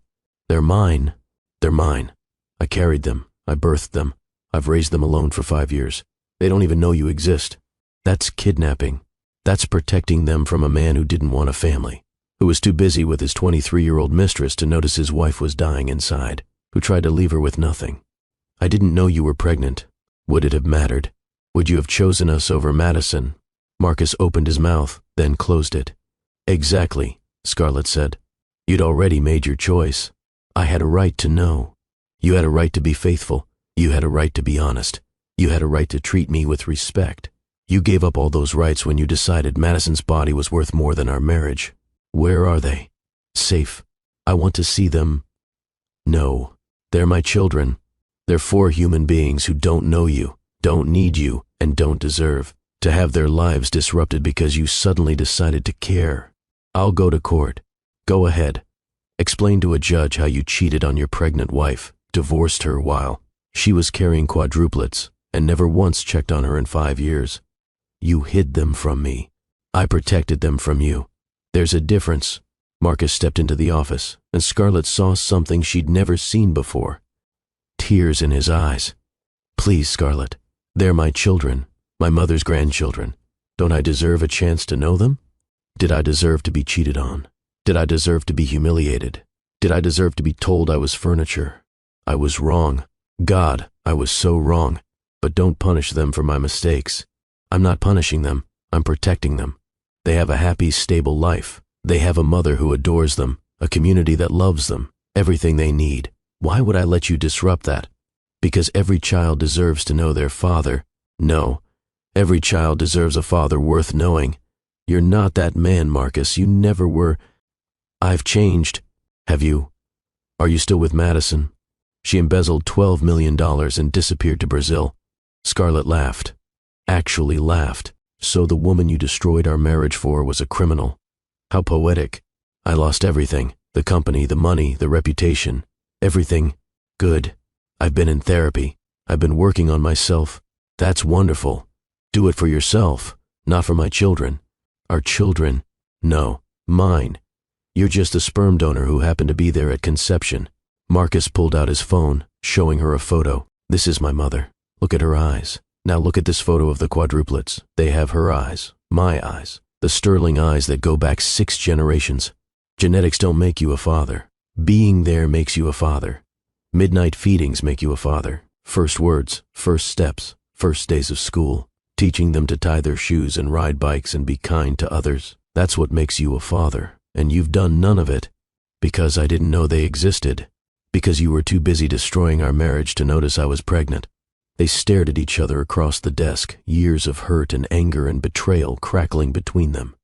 They're mine. They're mine. I carried them. I birthed them. I've raised them alone for 5 years. They don't even know you exist. That's kidnapping. That's protecting them from a man who didn't want a family, who was too busy with his 23-year-old mistress to notice his wife was dying inside, who tried to leave her with nothing. I didn't know you were pregnant. Would it have mattered? Would you have chosen us over Madison? Marcus opened his mouth, then closed it. Exactly, Scarlet said. You'd already made your choice. I had a right to know. You had a right to be faithful. You had a right to be honest. You had a right to treat me with respect. You gave up all those rights when you decided Madison's body was worth more than our marriage. Where are they? Safe. I want to see them. No, they're my children. They're 4 human beings who don't know you, don't need you, and don't deserve to have their lives disrupted because you suddenly decided to care. I'll go to court. Go ahead. Explain to a judge how you cheated on your pregnant wife, divorced her while she was carrying quadruplets, and never once checked on her in 5 years. You hid them from me. I protected them from you. There's a difference. Marcus stepped into the office, and Scarlet saw something she'd never seen before. Tears in his eyes. Please, Scarlet. They're my children, my mother's grandchildren. Don't I deserve a chance to know them? Did I deserve to be cheated on? Did I deserve to be humiliated? Did I deserve to be told I was furniture? I was wrong. God, I was so wrong. But don't punish them for my mistakes. I'm not punishing them. I'm protecting them. They have a happy, stable life. They have a mother who adores them, a community that loves them, everything they need. Why would I let you disrupt that? Because every child deserves to know their father. No, every child deserves a father worth knowing. You're not that man, Marcus. You never were. I've changed. Have you? Are you still with Madison? She embezzled $12 million and disappeared to Brazil. Scarlett laughed. Actually laughed. So the woman you destroyed our marriage for was a criminal. How poetic. I lost everything. The company, the money, the reputation. Everything. Good. I've been in therapy. I've been working on myself. That's wonderful. Do it for yourself, not for my children. Our children? No, mine. You're just a sperm donor who happened to be there at conception. Marcus pulled out his phone, showing her a photo. This is my mother. Look at her eyes. Now look at this photo of the quadruplets. They have her eyes, my eyes, the sterling eyes that go back 6 generations. Genetics don't make you a father. Being there makes you a father. Midnight feedings make you a father. First words, first steps, first days of school, teaching them to tie their shoes and ride bikes and be kind to others. That's what makes you a father. And you've done none of it because I didn't know they existed, because you were too busy destroying our marriage to notice I was pregnant. They stared at each other across the desk, years of hurt and anger and betrayal crackling between them.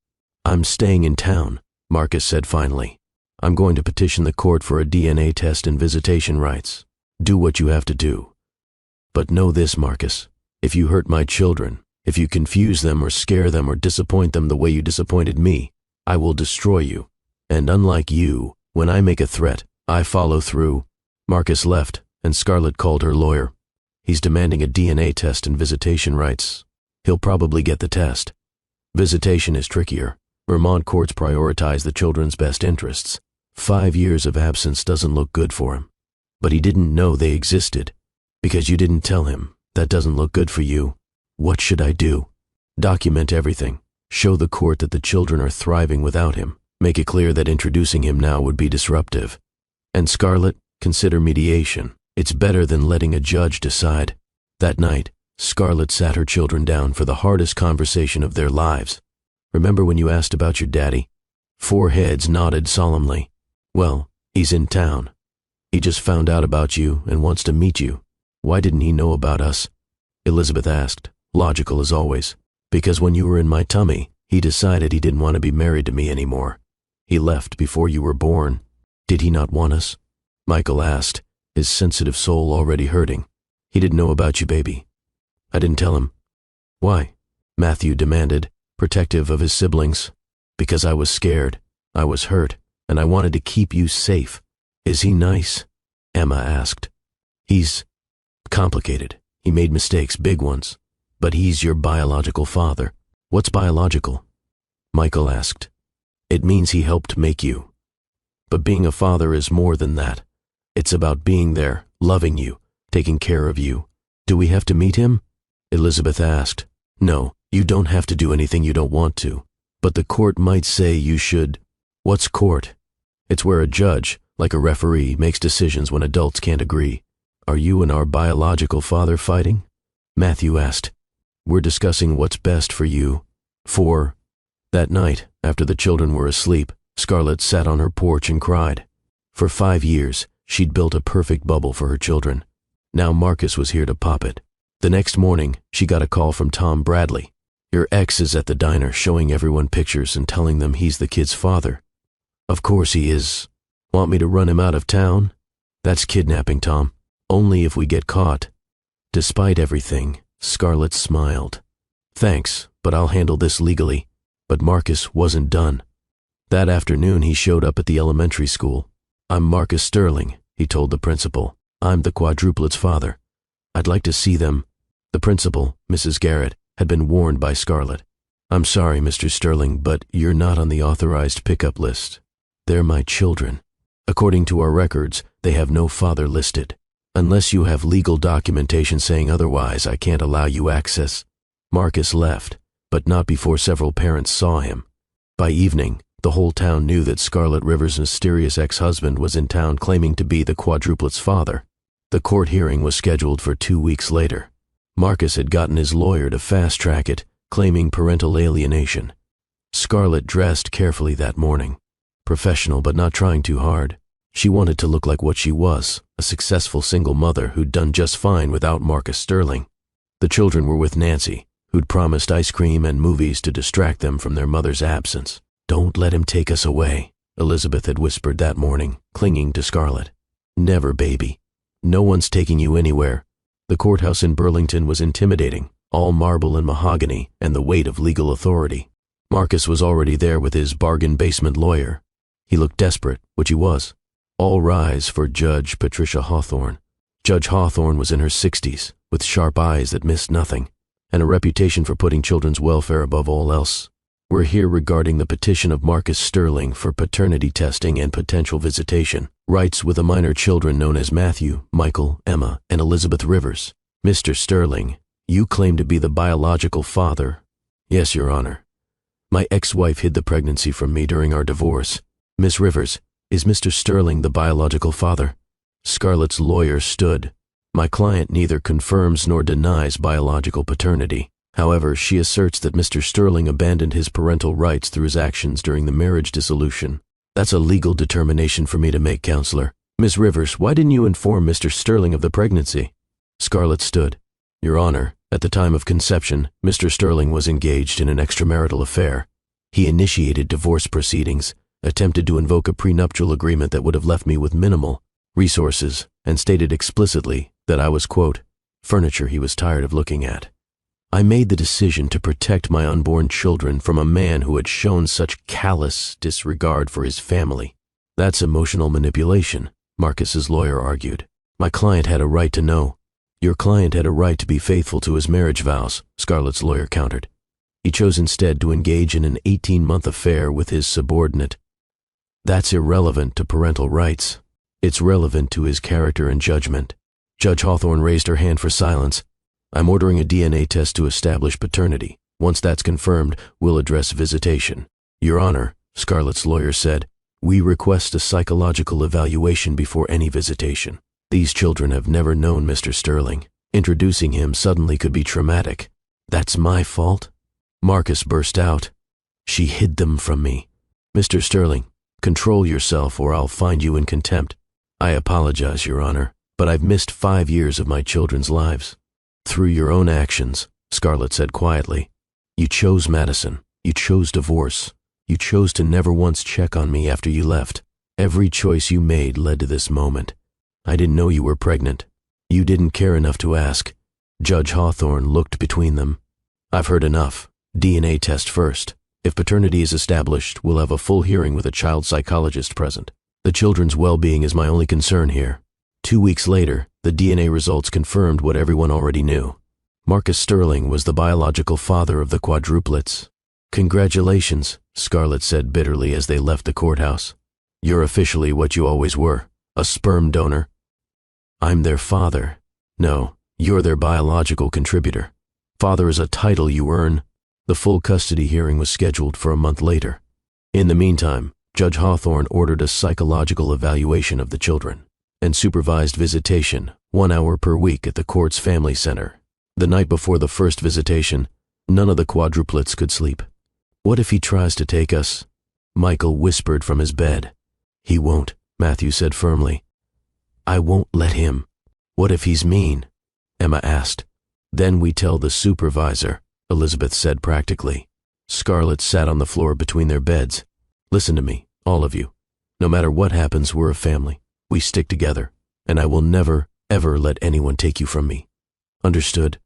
I'm staying in town, Marcus said finally. I'm going to petition the court for a DNA test and visitation rights. Do what you have to do. But know this, Marcus. If you hurt my children, if you confuse them or scare them or disappoint them the way you disappointed me, I will destroy you. And unlike you, when I make a threat, I follow through. Marcus left, and Scarlett called her lawyer. He's demanding a DNA test and visitation rights. He'll probably get the test. Visitation is trickier. Vermont courts prioritize the children's best interests. 5 years of absence doesn't look good for him. But he didn't know they existed. Because you didn't tell him. That doesn't look good for you. What should I do? Document everything. Show the court that the children are thriving without him. Make it clear that introducing him now would be disruptive. And Scarlett, consider mediation. It's better than letting a judge decide. That night, Scarlett sat her children down for the hardest conversation of their lives. Remember when you asked about your daddy? 4 heads nodded solemnly. Well, he's in town. He just found out about you and wants to meet you. Why didn't he know about us? Elizabeth asked, logical as always. Because when you were in my tummy, he decided he didn't want to be married to me anymore. He left before you were born. Did he not want us? Michael asked, his sensitive soul already hurting. He didn't know about you, baby. I didn't tell him. Why? Matthew demanded, protective of his siblings. Because I was scared, I was hurt, and I wanted to keep you safe. Is he nice? Emma asked. He's complicated. He made mistakes, big ones. But he's your biological father. What's biological? Michael asked. It means he helped make you. But being a father is more than that. It's about being there, loving you, taking care of you. Do we have to meet him? Elizabeth asked. No, you don't have to do anything you don't want to. But the court might say you should. What's court? It's where a judge, like a referee, makes decisions when adults can't agree. Are you and our biological father fighting? Matthew asked. We're discussing what's best for you. That night, after the children were asleep, Scarlett sat on her porch and cried. For 5 years, she'd built a perfect bubble for her children. Now Marcus was here to pop it. The next morning, she got a call from Tom Bradley. Your ex is at the diner showing everyone pictures and telling them he's the kid's father. Of course he is. Want me to run him out of town? That's kidnapping, Tom. Only if we get caught. Despite everything, Scarlett smiled. Thanks, but I'll handle this legally. But Marcus wasn't done. That afternoon he showed up at the elementary school. I'm Marcus Sterling, he told the principal. I'm the quadruplets' father. I'd like to see them. The principal, Mrs. Garrett, had been warned by Scarlett. I'm sorry, Mr. Sterling, but you're not on the authorized pickup list. They're my children. According to our records, they have no father listed. Unless you have legal documentation saying otherwise, I can't allow you access. Marcus left, but not before several parents saw him. By evening, the whole town knew that Scarlett Rivers' mysterious ex-husband was in town claiming to be the quadruplets' father. The court hearing was scheduled for 2 weeks later. Marcus had gotten his lawyer to fast-track it, claiming parental alienation. Scarlett Scarlett dressed carefully that morning. Professional but not trying too hard. She wanted to look like what she was, a successful single mother who'd done just fine without Marcus Sterling. The children were with Nancy, who'd promised ice cream and movies to distract them from their mother's absence. "Don't let him take us away," Elizabeth had whispered that morning, clinging to Scarlett. "Never, baby. No one's taking you anywhere." The courthouse in Burlington was intimidating, all marble and mahogany and the weight of legal authority. Marcus was already there with his bargain basement lawyer. He looked desperate, which he was. All rise for Judge Patricia Hawthorne. Judge Hawthorne was in her 60s, with sharp eyes that missed nothing, and a reputation for putting children's welfare above all else. "We're here regarding the petition of Marcus Sterling for paternity testing and potential visitation, rights with the minor children known as Matthew, Michael, Emma, and Elizabeth Rivers. Mr. Sterling, you claim to be the biological father." "Yes, Your Honor. My ex-wife hid the pregnancy from me during our divorce. Miss Rivers, is Mr. Sterling the biological father?" Scarlett's lawyer stood. "My client neither confirms nor denies biological paternity. However, she asserts that Mr. Sterling abandoned his parental rights through his actions during the marriage dissolution. That's a legal determination for me to make, Counselor. Miss Rivers, why didn't you inform Mr. Sterling of the pregnancy?" Scarlett stood. "Your Honor, at the time of conception, Mr. Sterling was engaged in an extramarital affair. He initiated divorce proceedings, attempted to invoke a prenuptial agreement that would have left me with minimal resources, and stated explicitly that I was, quote, furniture he was tired of looking at. I made the decision to protect my unborn children from a man who had shown such callous disregard for his family." "That's emotional manipulation," Marcus's lawyer argued. "My client had a right to know." "Your client had a right to be faithful to his marriage vows," Scarlett's lawyer countered. "He chose instead to engage in an 18-month affair with his subordinate. That's irrelevant to parental rights. It's relevant to his character and judgment." Judge Hawthorne raised her hand for silence. "I'm ordering a DNA test to establish paternity. Once that's confirmed, we'll address visitation." "Your Honor," Scarlett's lawyer said, "we request a psychological evaluation before any visitation. These children have never known Mr. Sterling. Introducing him suddenly could be traumatic." "That's my fault?" Marcus burst out. "She hid them from me. Mr. Sterling, control yourself or I'll find you in contempt." "I apologize, Your Honor, but I've missed 5 years of my children's lives." "Through your own actions," Scarlett said quietly. "You chose Madison. You chose divorce. You chose to never once check on me after you left. Every choice you made led to this moment. I didn't know you were pregnant. You didn't care enough to ask." Judge Hawthorne looked between them. "I've heard enough. DNA test first. If paternity is established, we'll have a full hearing with a child psychologist present. The children's well-being is my only concern here." 2 weeks later, the DNA results confirmed what everyone already knew. Marcus Sterling was the biological father of the quadruplets. "Congratulations," Scarlett said bitterly as they left the courthouse. "You're officially what you always were, a sperm donor." "I'm their father." "No, you're their biological contributor. Father is a title you earn." The full custody hearing was scheduled for a month later. In the meantime, Judge Hawthorne ordered a psychological evaluation of the children and supervised visitation 1 hour per week at the court's family center. The night before the first visitation, none of the quadruplets could sleep. "What if he tries to take us?" Michael whispered from his bed. "He won't," Matthew said firmly. "I won't let him." "What if he's mean?" Emma asked. "Then we tell the supervisor," Elizabeth said practically. Scarlett sat on the floor between their beds. "Listen to me, all of you. No matter what happens, we're a family. We stick together, and I will never, ever let anyone take you from me. Understood?"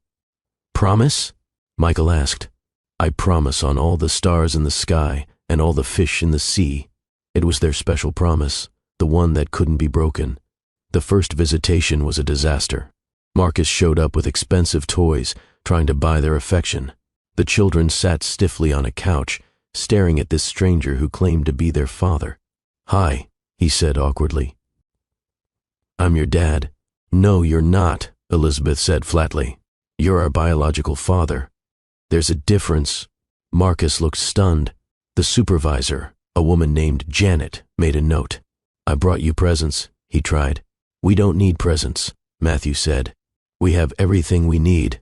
"Promise?" Michael asked. "I promise on all the stars in the sky and all the fish in the sea." It was their special promise, the one that couldn't be broken. The first visitation was a disaster. Marcus showed up with expensive toys, trying to buy their affection. The children sat stiffly on a couch, staring at this stranger who claimed to be their father. "Hi," he said awkwardly. "I'm your dad." "No, you're not," Elizabeth said flatly. "You're our biological father." "There's a difference." Marcus looked stunned. The supervisor, a woman named Janet, made a note. "I brought you presents," he tried. "We don't need presents," Matthew said. "We have everything we need."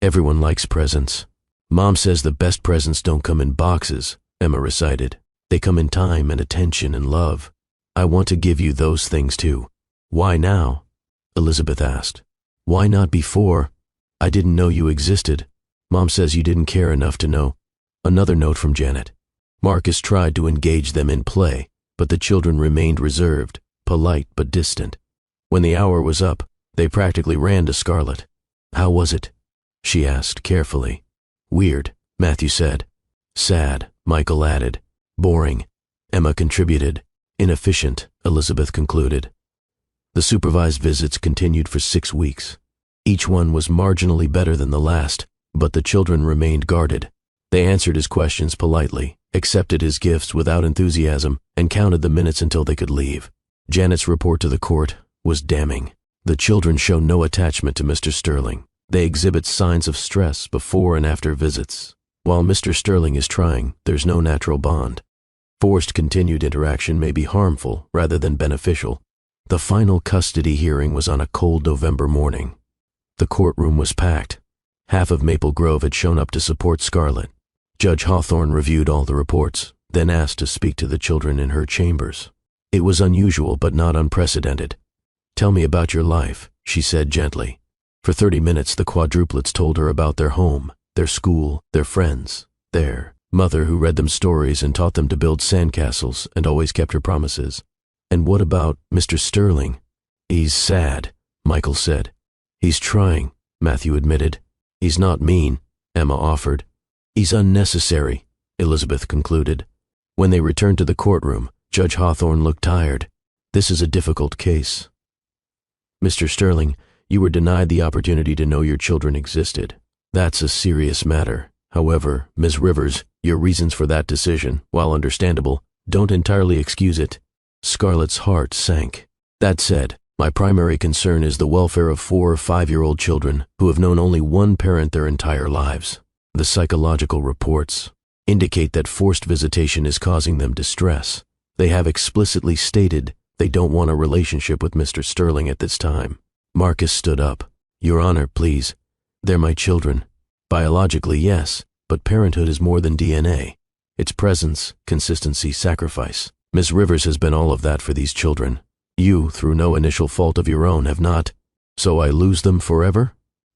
"Everyone likes presents." "Mom says the best presents don't come in boxes," Emma recited. They come in time and attention and love. I want to give you those things too. Why now? Elizabeth asked. Why not before? I didn't know you existed. Mom says you didn't care enough to know. Another note from Janet. Marcus tried to engage them in play, but the children remained reserved, polite but distant. When the hour was up, they practically ran to Scarlett. How was it? She asked carefully. Weird, Matthew said. Sad, Michael added. Boring, Emma contributed. Inefficient, Elizabeth concluded. The supervised visits continued for 6 weeks. Each one was marginally better than the last, but the children remained guarded. They answered his questions politely, accepted his gifts without enthusiasm, and counted the minutes until they could leave. Janet's report to the court was damning. The children show no attachment to Mr. Sterling. They exhibit signs of stress before and after visits. While Mr. Sterling is trying, there's no natural bond. Forced continued interaction may be harmful rather than beneficial. The final custody hearing was on a cold November morning. The courtroom was packed. Half of Maple Grove had shown up to support Scarlett. Judge Hawthorne reviewed all the reports, then asked to speak to the children in her chambers. It was unusual but not unprecedented. Tell me about your life, she said gently. For 30 minutes the quadruplets told her about their home, their school, their friends, their mother who read them stories and taught them to build sandcastles and always kept her promises. And what about Mr. Sterling? He's sad, Michael said. He's trying, Matthew admitted. He's not mean, Emma offered. He's unnecessary, Elizabeth concluded. When they returned to the courtroom, Judge Hawthorne looked tired. This is a difficult case. Mr. Sterling, you were denied the opportunity to know your children existed. That's a serious matter. However, Ms. Rivers, your reasons for that decision, while understandable, don't entirely excuse it. Scarlett's heart sank. That said, my primary concern is the welfare of 4 or 5-year-old children who have known only one parent their entire lives. The psychological reports indicate that forced visitation is causing them distress. They have explicitly stated they don't want a relationship with Mr. Sterling at this time. Marcus stood up. Your Honor, please. They're my children. Biologically, yes, but parenthood is more than DNA. It's presence, consistency, sacrifice. Ms. Rivers has been all of that for these children. You, through no initial fault of your own, have not. So I lose them forever?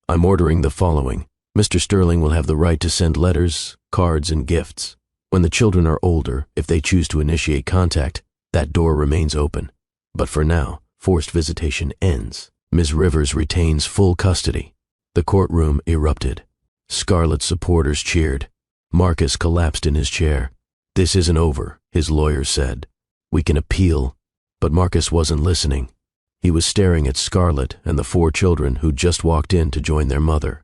I'm ordering the following. Mr. Sterling will have the right to send letters, cards, and gifts. When the children are older, if they choose to initiate contact, that door remains open. But for now, forced visitation ends. Ms. Rivers retains full custody. The courtroom erupted. Scarlett's supporters cheered. Marcus collapsed in his chair. This isn't over, his lawyer said. We can appeal. But Marcus wasn't listening. He was staring at Scarlett and the 4 children who'd just walked in to join their mother.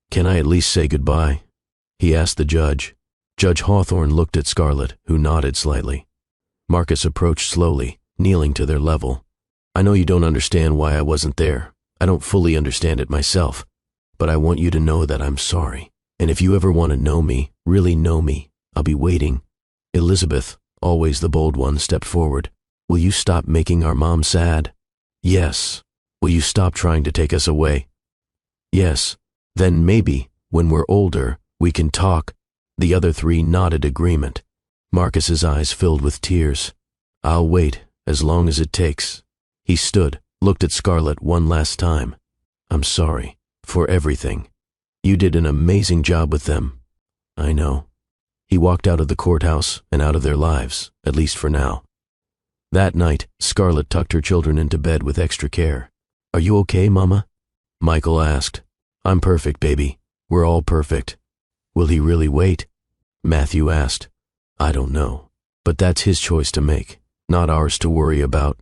Can I at least say goodbye? He asked the judge. Judge Hawthorne looked at Scarlett, who nodded slightly. Marcus approached slowly, kneeling to their level. I know you don't understand why I wasn't there. I don't fully understand it myself. But I want you to know that I'm sorry. And if you ever want to know me, really know me, I'll be waiting. Elizabeth, always the bold one, stepped forward. Will you stop making our mom sad? Yes. Will you stop trying to take us away? Yes. Then maybe, when we're older, we can talk. The other 3 nodded agreement. Marcus's eyes filled with tears. I'll wait, as long as it takes. He stood, looked at Scarlett one last time. I'm sorry, for everything. You did an amazing job with them. I know. He walked out of the courthouse and out of their lives, at least for now. That night, Scarlett tucked her children into bed with extra care. Are you okay, Mama? Michael asked. I'm perfect, baby. We're all perfect. Will he really wait? Matthew asked. I don't know. But that's his choice to make, not ours to worry about.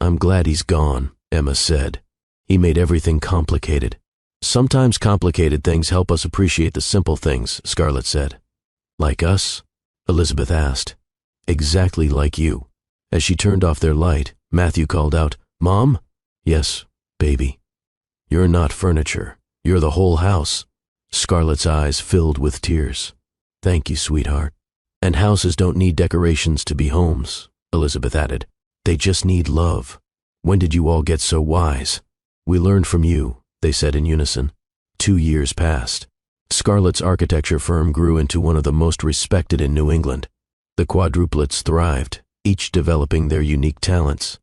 I'm glad he's gone, Emma said. He made everything complicated. Sometimes complicated things help us appreciate the simple things, Scarlett said. Like us? Elizabeth asked. Exactly like you. As she turned off their light, Matthew called out, Mom? Yes, baby. You're not furniture. You're the whole house. Scarlett's eyes filled with tears. Thank you, sweetheart. And houses don't need decorations to be homes, Elizabeth added. They just need love. When did you all get so wise? We learned from you, they said in unison. 2 years passed. Scarlett's architecture firm grew into one of the most respected in New England. The quadruplets thrived, each developing their unique talents.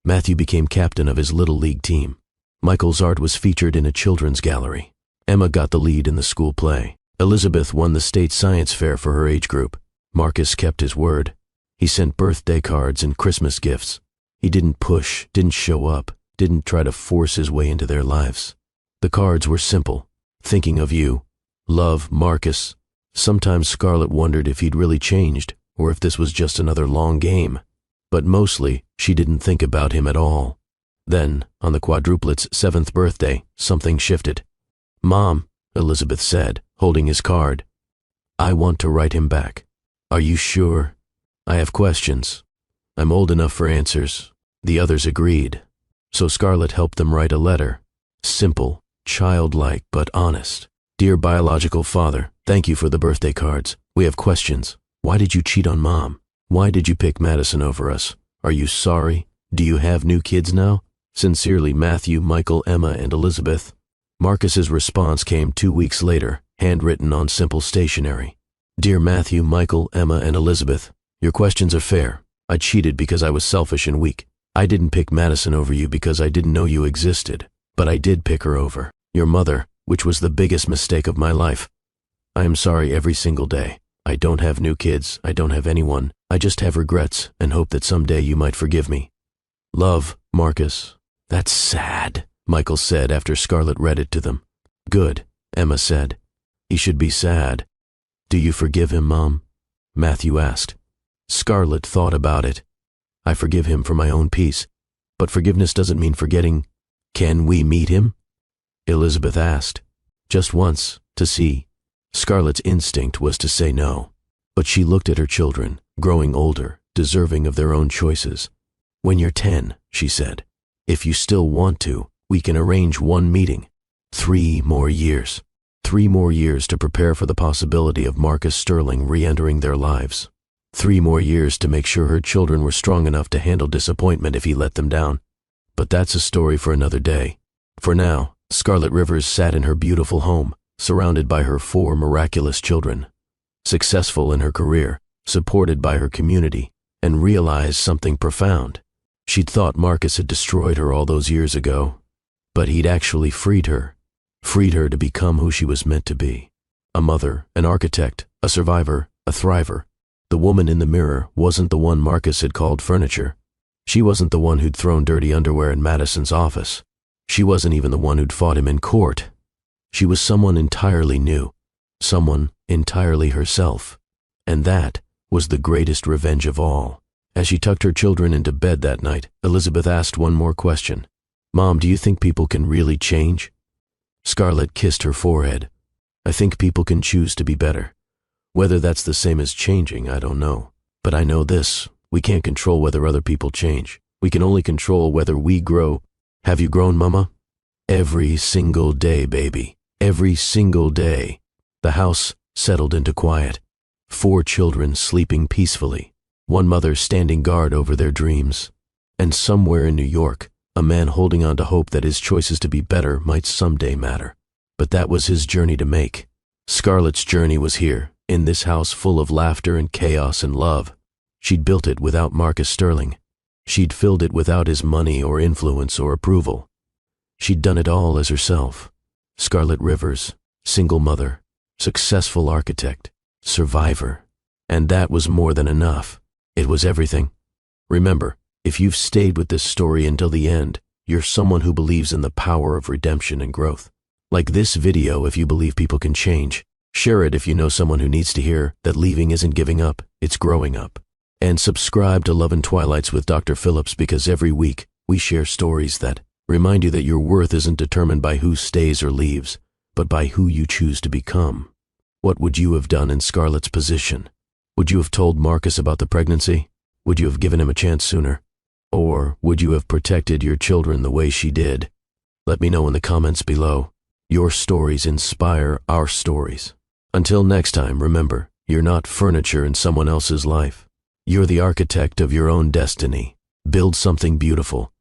Matthew became captain of his Little League team. Michael's art was featured in a children's gallery. Emma got the lead in the school play. Elizabeth won the state science fair for her age group. Marcus kept his word. He sent birthday cards and Christmas gifts. He didn't push, didn't show up, didn't try to force his way into their lives. The cards were simple. Thinking of you. Love, Marcus. Sometimes Scarlett wondered if he'd really changed, or if this was just another long game. But mostly, she didn't think about him at all. Then, on the quadruplets' 7th birthday, something shifted. "Mom," Elizabeth said, holding his card, "I want to write him back." "Are you sure?" "I have questions. I'm old enough for answers." The others agreed. So Scarlett helped them write a letter. Simple, childlike, but honest. "Dear biological father, thank you for the birthday cards. We have questions. Why did you cheat on Mom? Why did you pick Madison over us? Are you sorry? Do you have new kids now? Sincerely, Matthew, Michael, Emma, and Elizabeth." Marcus's response came 2 weeks later, handwritten on simple stationery. "Dear Matthew, Michael, Emma, and Elizabeth, your questions are fair. I cheated because I was selfish and weak. I didn't pick Madison over you because I didn't know you existed, but I did pick her over your mother, which was the biggest mistake of my life. I am sorry every single day. I don't have new kids, I don't have anyone. I just have regrets and hope that someday you might forgive me. Love, Marcus." "That's sad," Michael said after Scarlett read it to them. "Good," Emma said. "He should be sad." "Do you forgive him, Mom?" Matthew asked. Scarlett thought about it. "I forgive him for my own peace, but forgiveness doesn't mean forgetting. Can we meet him?" Elizabeth asked. "Just once, to see." Scarlett's instinct was to say no, but she looked at her children, growing older, deserving of their own choices. "When you're 10, she said, "if you still want to, we can arrange one meeting. 3 more years. 3 more years to prepare for the possibility of Marcus Sterling re-entering their lives. 3 more years to make sure her children were strong enough to handle disappointment if he let them down. But that's a story for another day. For now, Scarlett Rivers sat in her beautiful home, surrounded by her 4 miraculous children, successful in her career, supported by her community, and realized something profound. She'd thought Marcus had destroyed her all those years ago, but he'd actually freed her to become who she was meant to be. A mother, an architect, a survivor, a thriver. The woman in the mirror wasn't the one Marcus had called furniture. She wasn't the one who'd thrown dirty underwear in Madison's office. She wasn't even the one who'd fought him in court. She was someone entirely new, someone entirely herself. And that was the greatest revenge of all. As she tucked her children into bed that night, Elizabeth asked one more question. "Mom, do you think people can really change?" Scarlett kissed her forehead. "I think people can choose to be better. Whether that's the same as changing, I don't know. But I know this, we can't control whether other people change. We can only control whether we grow. Have you grown, Mama?" "Every single day, baby. Every single day." The house settled into quiet. 4 children sleeping peacefully. One mother standing guard over their dreams. And somewhere in New York, a man holding on to hope that his choices to be better might someday matter. But that was his journey to make. Scarlett's journey was here, in this house full of laughter and chaos and love. She'd built it without Marcus Sterling. She'd filled it without his money or influence or approval. She'd done it all as herself. Scarlett Rivers, single mother, successful architect, survivor. And that was more than enough. It was everything. Remember, if you've stayed with this story until the end, you're someone who believes in the power of redemption and growth. Like this video if you believe people can change. Share it if you know someone who needs to hear that leaving isn't giving up, it's growing up. And subscribe to Love and Twilights with Dr. Phillips, because every week we share stories that remind you that your worth isn't determined by who stays or leaves, but by who you choose to become. What would you have done in Scarlett's position? Would you have told Marcus about the pregnancy? Would you have given him a chance sooner? Or would you have protected your children the way she did? Let me know in the comments below. Your stories inspire our stories. Until next time, remember, you're not furniture in someone else's life. You're the architect of your own destiny. Build something beautiful,